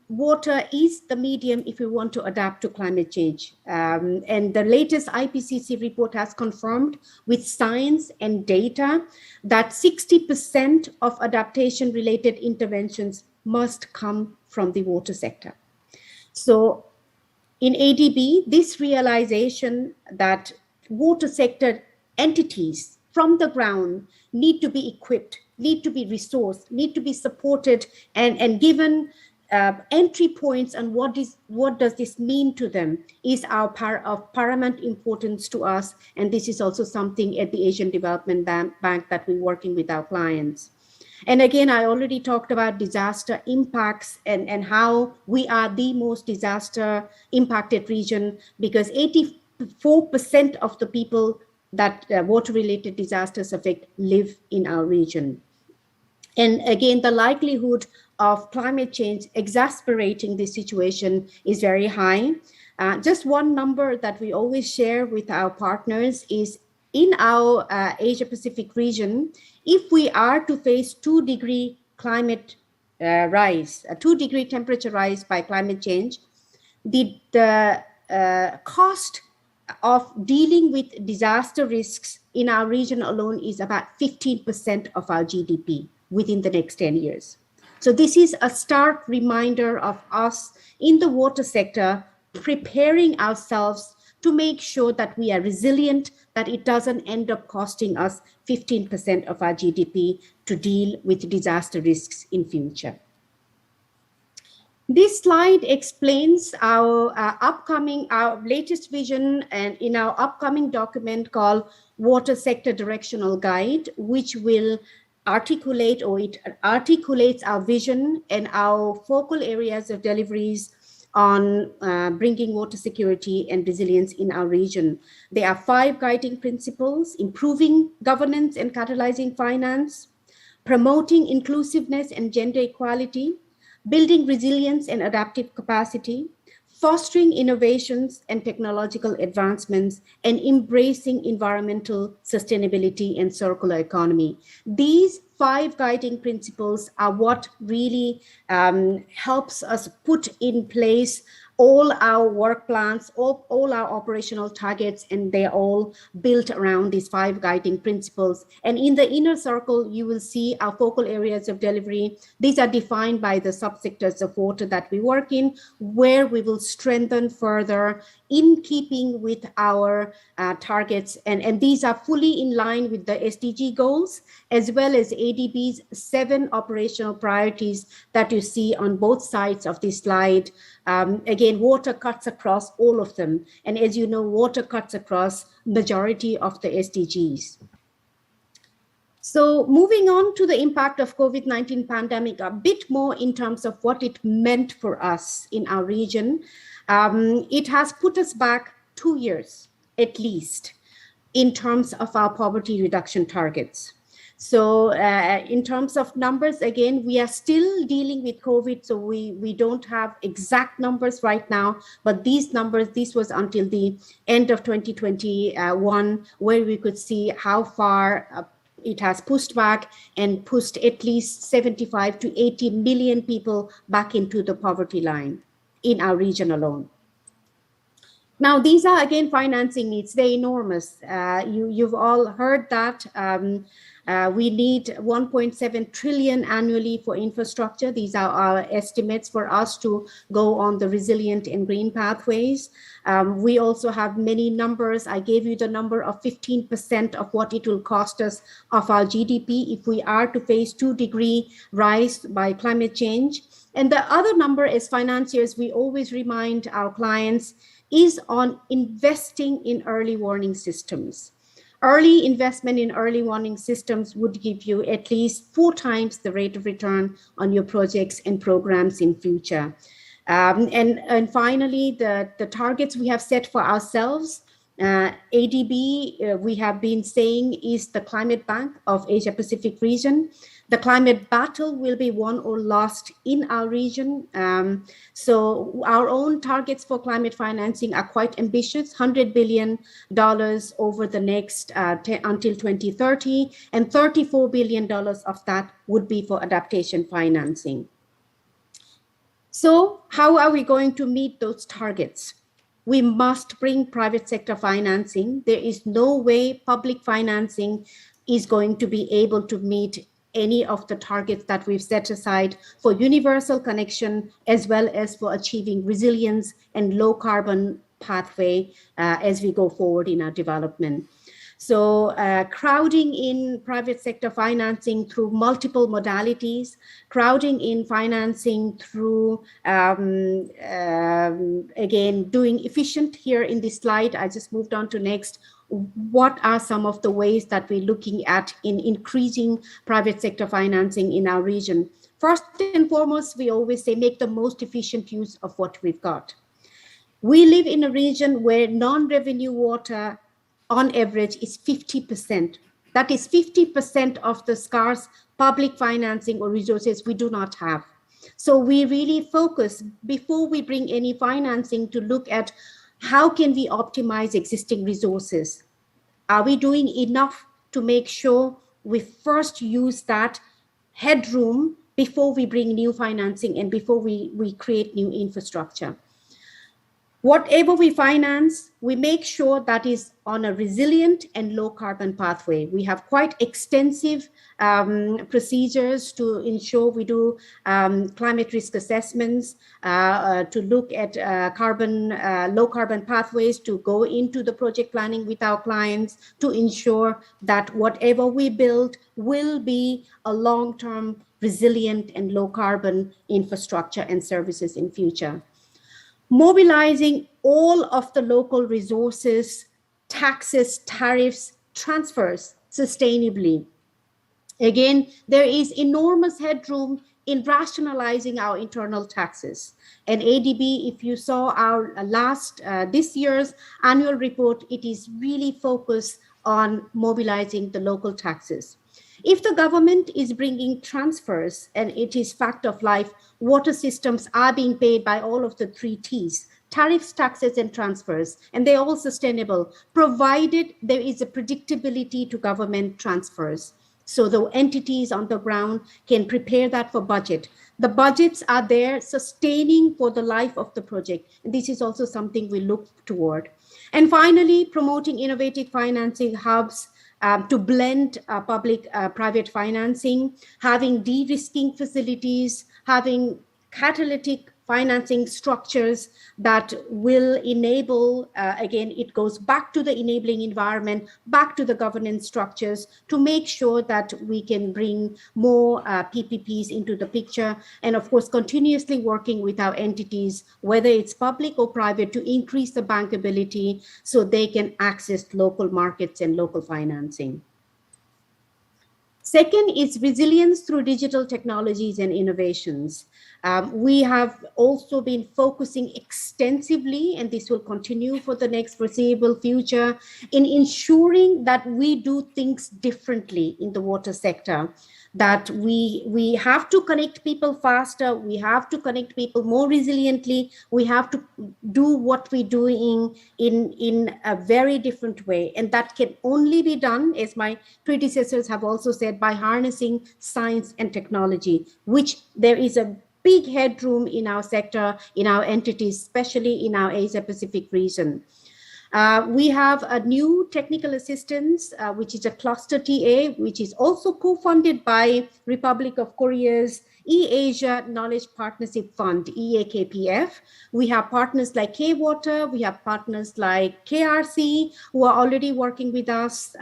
water is the medium if we want to adapt to climate change. And the latest IPCC report has confirmed with science and data that 60% of adaptation-related interventions must come from the water sector. So in ADB, this realization that water sector entities from the ground need to be equipped, need to be resourced, need to be supported and given entry points on what does this mean to them is of paramount importance to us. And this is also something at the Asian Development Bank that we're working with our clients. And again, I already talked about disaster impacts and how we are the most disaster impacted region because 84% of the people that water-related disasters affect live in our region. And again, the likelihood of climate change exacerbating this situation is very high. Just one number that we always share with our partners is in our Asia-Pacific region, if we are to face 2-degree climate rise, a 2-degree temperature rise by climate change, the cost of dealing with disaster risks in our region alone is about 15% of our GDP within the next 10 years. So this is a stark reminder of us in the water sector preparing ourselves to make sure that we are resilient, that it doesn't end up costing us 15% of our GDP to deal with disaster risks in future. This slide explains our latest vision and in our upcoming document called Water Sector Directional Guide, which will articulate or it articulates our vision and our focal areas of deliveries on bringing water security and resilience in our region. There are 5 guiding principles: improving governance and catalyzing finance, promoting inclusiveness and gender equality, building resilience and adaptive capacity, fostering innovations and technological advancements, and embracing environmental sustainability and circular economy. These 5 guiding principles are what really helps us put in place all our work plans, all our operational targets, and they're all built around these 5 guiding principles. And in the inner circle, you will see our focal areas of delivery. These are defined by the subsectors of water that we work in, where we will strengthen further in keeping with our targets. And these are fully in line with the SDG goals, as well as ADB's 7 operational priorities that you see on both sides of this slide. Again, water cuts across all of them. And as you know, water cuts across majority of the SDGs. So moving on to the impact of COVID-19 pandemic, a bit more in terms of what it meant for us in our region. It has put us back 2 years, at least, in terms of our poverty reduction targets. So in terms of numbers, again, we are still dealing with COVID, so we don't have exact numbers right now, but these numbers, this was until the end of 2021, where we could see how far it has pushed back and pushed at least 75 to 80 million people back into the poverty line in our region alone. Now, these are, again, financing needs. They're enormous. You've all heard that. We need 1.7 trillion annually for infrastructure. These are our estimates for us to go on the resilient and green pathways. We also have many numbers. I gave you the number of 15% of what it will cost us of our GDP if we are to face 2-degree rise by climate change. And the other number, as financiers, we always remind our clients, is on investing in early warning systems. Early investment in early warning systems would give you at least 4 times the rate of return on your projects and programs in future. And finally, the targets we have set for ourselves, ADB, we have been saying, is the climate bank of Asia Pacific region. The climate battle will be won or lost in our region. So our own targets for climate financing are quite ambitious, $100 billion over the next until 2030, and $34 billion of that would be for adaptation financing. So how are we going to meet those targets? We must bring private sector financing. There is no way public financing is going to be able to meet any of the targets that we've set aside for universal connection, as well as for achieving resilience and low carbon pathway as we go forward in our development. So crowding in private sector financing through multiple modalities, crowding in financing through, again, doing efficient here in this slide. I just moved on to next. What are some of the ways that we're looking at in increasing private sector financing in our region? First and foremost, we always say make the most efficient use of what we've got. We live in a region where non-revenue water on average is 50%. That is 50% of the scarce public financing or resources we do not have. So we really focus before we bring any financing to look at how can we optimize existing resources? Are we doing enough to make sure we first use that headroom before we bring new financing and before we create new infrastructure? Whatever we finance, we make sure that is on a resilient and low carbon pathway. We have quite extensive procedures to ensure we do climate risk assessments, to look at low carbon pathways, to go into the project planning with our clients, to ensure that whatever we build will be a long-term resilient and low carbon infrastructure and services in future. Mobilizing all of the local resources, taxes, tariffs, transfers sustainably. Again, there is enormous headroom in rationalizing our internal taxes. And ADB, if you saw our this year's annual report, it is really focused on mobilizing the local taxes. If the government is bringing transfers, and it is fact of life, water systems are being paid by all of the 3 T's, tariffs, taxes, and transfers, and they're all sustainable, provided there is a predictability to government transfers. So the entities on the ground can prepare that for budget. The budgets are there sustaining for the life of the project. And this is also something we look toward. And finally, promoting innovative financing hubs, to blend public-private financing, having de-risking facilities, having catalytic financing structures that will enable, again, it goes back to the enabling environment, back to the governance structures to make sure that we can bring more PPPs into the picture. And of course, continuously working with our entities, whether it's public or private, to increase the bankability so they can access local markets and local financing. Second is resilience through digital technologies and innovations. We have also been focusing extensively, and this will continue for the next foreseeable future, in ensuring that we do things differently in the water sector, that we have to connect people faster, we have to connect people more resiliently, we have to do what we're doing in a very different way. And that can only be done, as my predecessors have also said, by harnessing science and technology, which there is a big headroom in our sector, in our entities, especially in our Asia Pacific region. We have a new technical assistance, which is a cluster TA, which is also co-funded by Republic of Korea's E-Asia Knowledge Partnership Fund, EAKPF. We have partners like K-Water, we have partners like KRC, who are already working with us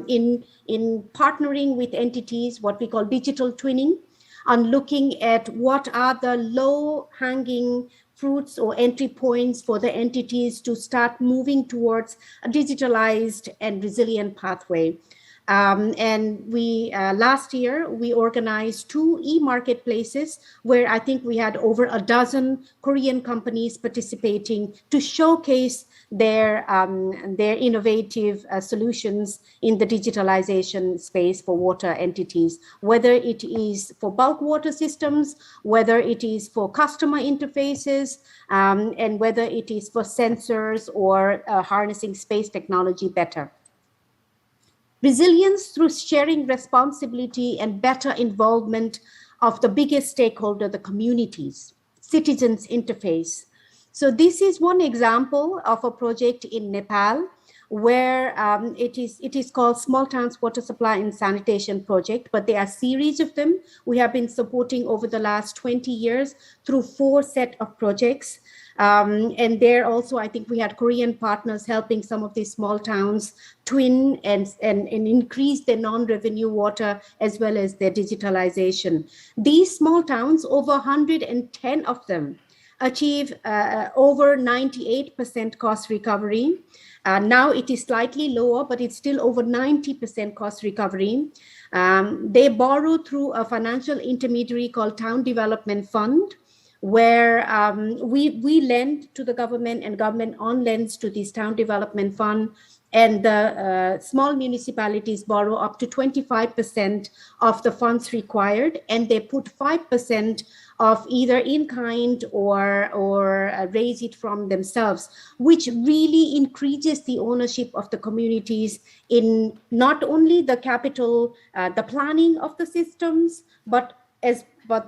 in partnering with entities, what we call digital twinning, on looking at what are the low-hanging fruits or entry points for the entities to start moving towards a digitalized and resilient pathway. And we last year, we organized 2 e-marketplaces where I think we had over a dozen Korean companies participating to showcase their innovative solutions in the digitalization space for water entities, whether it is for bulk water systems, whether it is for customer interfaces, and whether it is for sensors or harnessing space technology better. Resilience through sharing responsibility and better involvement of the biggest stakeholder, the communities, citizens interface. So this is one example of a project in Nepal where it is called Small Towns Water Supply and Sanitation Project, but there are a series of them. We have been supporting over the last 20 years through 4 set of projects. And there also, I think we had Korean partners helping some of these small towns twin and increase their non-revenue water as well as their digitalization. These small towns, over 110 of them, achieve over 98% cost recovery. Now it is slightly lower, but it's still over 90% cost recovery. They borrow through a financial intermediary called Town Development Fund, where we lend to the government and government on lends to this Town Development Fund, and the small municipalities borrow up to 25% of the funds required, and they put 5% of either in kind or raise it from themselves, which really increases the ownership of the communities in not only the capital, the planning of the systems, but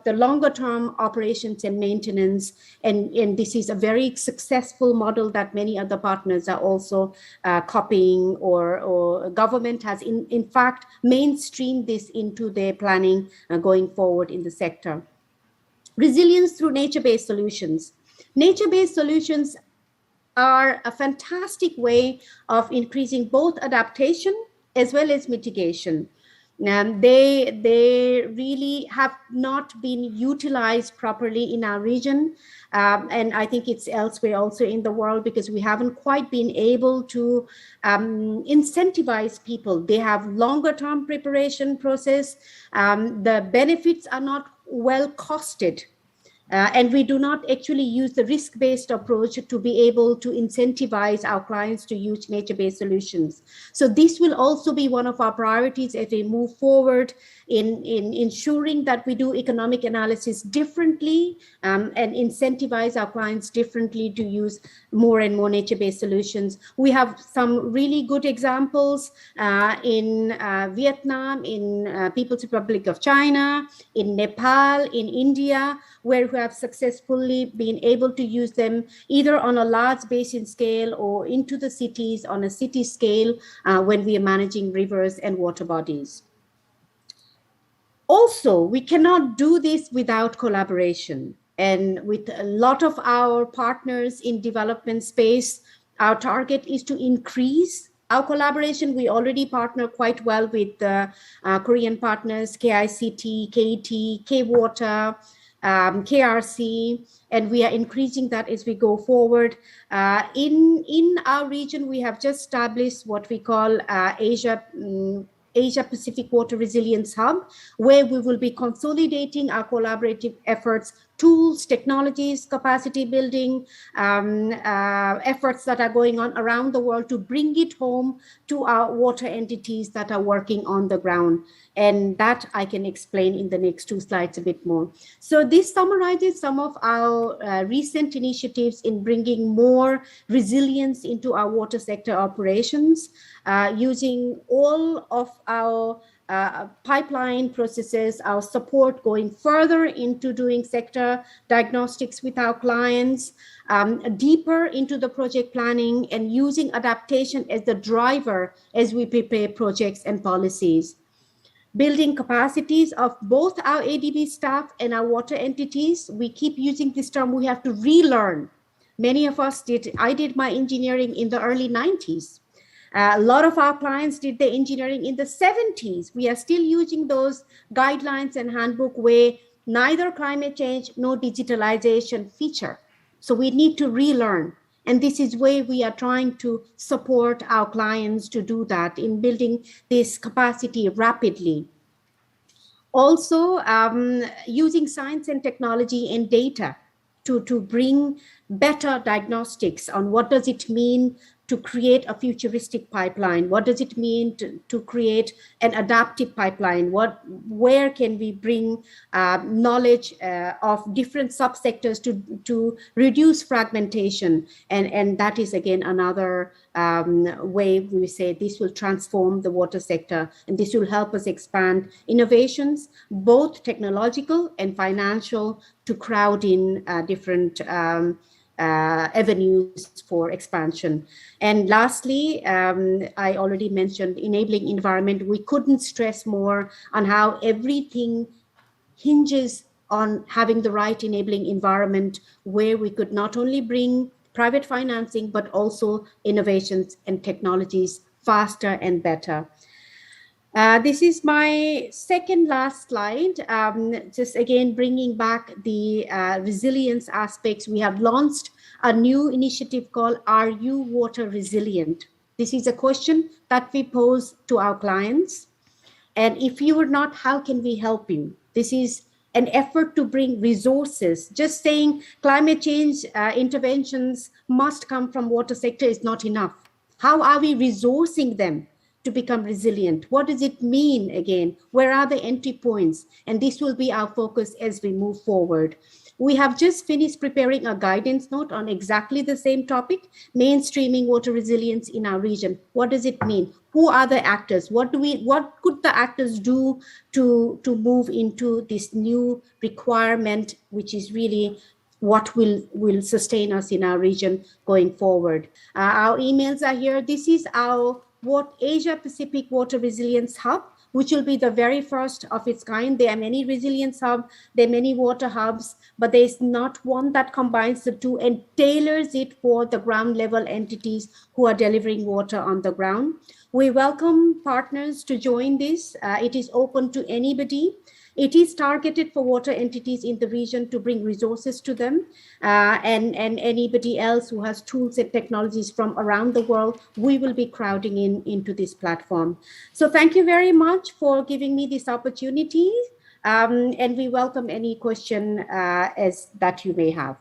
the longer term operations and maintenance. And this is a very successful model that many other partners are also copying, or government has in fact mainstreamed this into their planning going forward in the sector. Resilience through nature-based solutions. Nature-based solutions are a fantastic way of increasing both adaptation as well as mitigation. And they really have not been utilized properly in our region. And I think it's elsewhere also in the world, because we haven't quite been able to incentivize people. They have longer term preparation process. The benefits are not well costed. And we do not actually use the risk-based approach to be able to incentivize our clients to use nature-based solutions. So this will also be one of our priorities as we move forward in ensuring that we do economic analysis differently and incentivize our clients differently to use more and more nature-based solutions. We have some really good examples in Vietnam, in People's Republic of China, in Nepal, in India, where we have successfully been able to use them either on a large basin scale or into the cities on a city scale when we are managing rivers and water bodies. Also, we cannot do this without collaboration. And with a lot of our partners in development space, our target is to increase our collaboration. We already partner quite well with the Korean partners, KICT, KT, K-Water, KRC, and we are increasing that as we go forward. In our region, we have just established what we call Asia Pacific Water Resilience Hub, where we will be consolidating our collaborative efforts, tools, technologies, capacity building, efforts that are going on around the world to bring it home to our water entities that are working on the ground. And that I can explain in the next 2 slides a bit more. So this summarizes some of our recent initiatives in bringing more resilience into our water sector operations, using all of our pipeline processes, our support going further into doing sector diagnostics with our clients, deeper into the project planning, and using adaptation as the driver as we prepare projects and policies. Building capacities of both our ADB staff and our water entities. We keep using this term, we have to relearn. Many of us did, I did my engineering in the early 90s. A lot of our clients did their engineering in the 70s. We are still using those guidelines and handbook where neither climate change nor digitalization feature. So we need to relearn. And this is where we are trying to support our clients to do that in building this capacity rapidly. Also, using science and technology and data to bring better diagnostics on what does it mean to create a futuristic pipeline? What does it mean to create an adaptive pipeline? Where can we bring knowledge of different subsectors to reduce fragmentation? And that is again another way we say this will transform the water sector, and this will help us expand innovations, both technological and financial, to crowd in different avenues for expansion. And lastly, I already mentioned enabling environment. We couldn't stress more on how everything hinges on having the right enabling environment, where we could not only bring private financing, but also innovations and technologies faster and better. This is my second last slide, just again bringing back the resilience aspects. We have launched a new initiative called Are You Water Resilient? This is a question that we pose to our clients. And if you are not, how can we help you? This is an effort to bring resources. Just saying climate change interventions must come from water sector is not enough. How are we resourcing them to become resilient? What does it mean again? Where are the entry points? And this will be our focus as we move forward. We have just finished preparing a guidance note on exactly the same topic, mainstreaming water resilience in our region. What does it mean? Who are the actors? What could the actors do to move into this new requirement, which is really what will sustain us in our region going forward? Our emails are here. This is our Asia Pacific Water Resilience Hub, which will be the very first of its kind. There are many resilience hubs, there are many water hubs, but there is not one that combines the two and tailors it for the ground level entities who are delivering water on the ground. We welcome partners to join this. It is open to anybody. It is targeted for water entities in the region to bring resources to them, and anybody else who has tools and technologies from around the world, we will be crowding into this platform. So thank you very much for giving me this opportunity, and we welcome any question that you may have.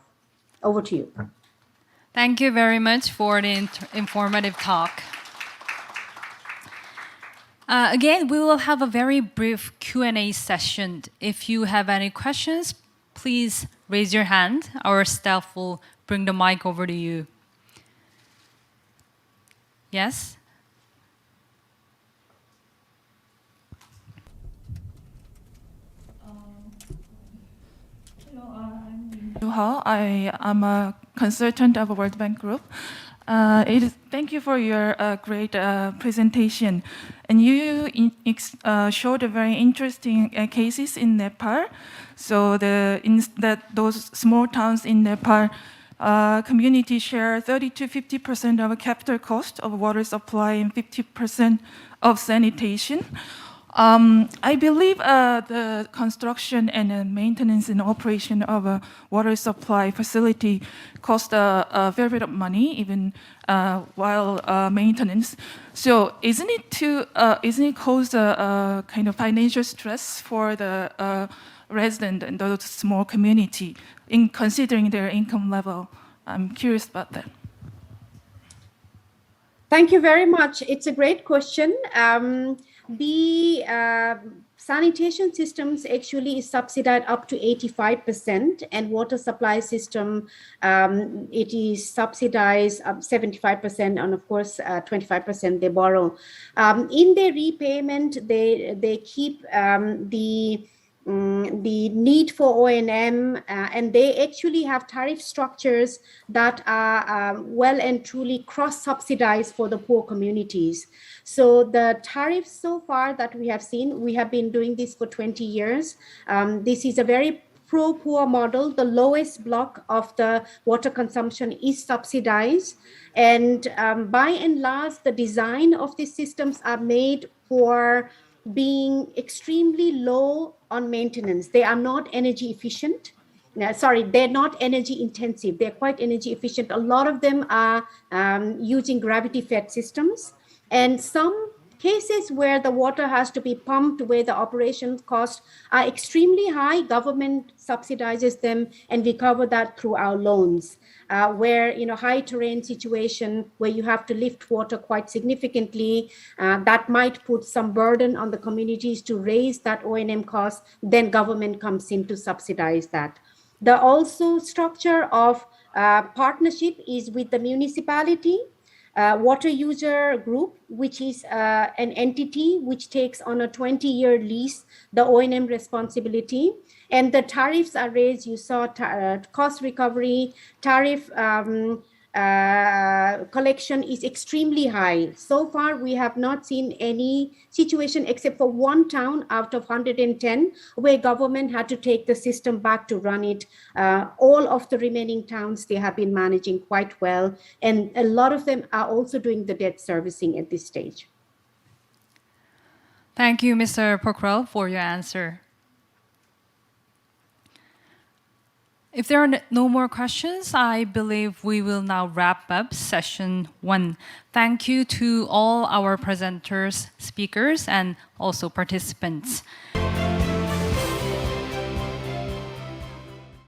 Over to you. Thank you very much for the informative talk. Again, we will have a very brief Q&A session. If you have any questions, please raise your hand. Our staff will bring the mic over to you. Yes? Hello, I'm Yuha. I am a consultant of a World Bank Group. Thank you for your great presentation. And you showed a very interesting cases in Nepal. So those small towns in Nepal, community share 30 to 50% of capital cost of water supply and 50% of sanitation. I believe the construction and maintenance and operation of a water supply facility cost a fair bit of money, even while maintenance. So isn't it cause a kind of financial stress for the resident and the small community in considering their income level? I'm curious about that. Thank you very much. It's a great question. The sanitation systems actually is subsidized up to 85%, and water supply system, it is subsidized 75%, and of course 25% they borrow. In their repayment, they keep the need for O&M, and they actually have tariff structures that are well and truly cross-subsidized for the poor communities. So the tariffs so far that we have seen, we have been doing this for 20 years. This is a very pro-poor model. The lowest block of the water consumption is subsidized. And by and large, the design of these systems are made for being extremely low on maintenance. They are not energy efficient. They're not energy intensive. They're quite energy efficient. A lot of them are using gravity-fed systems. And some cases where the water has to be pumped, where the operation costs are extremely high, government subsidizes them, and we cover that through our loans. Where, high terrain situation where you have to lift water quite significantly, that might put some burden on the communities to raise that O&M cost, then government comes in to subsidize that. The also structure of partnership is with the municipality, water user group, which is an entity which takes on a 20-year lease the O&M responsibility, and the tariffs are raised. You saw cost recovery, tariff collection is extremely high. So far, we have not seen any situation except for one town out of 110 where government had to take the system back to run it. All of the remaining towns, they have been managing quite well. And a lot of them are also doing the debt servicing at this stage. Thank you, Mr. Rokhrel, for your answer. If there are no more questions, I believe we will now wrap up session 1. Thank you to all our presenters, speakers, and also participants.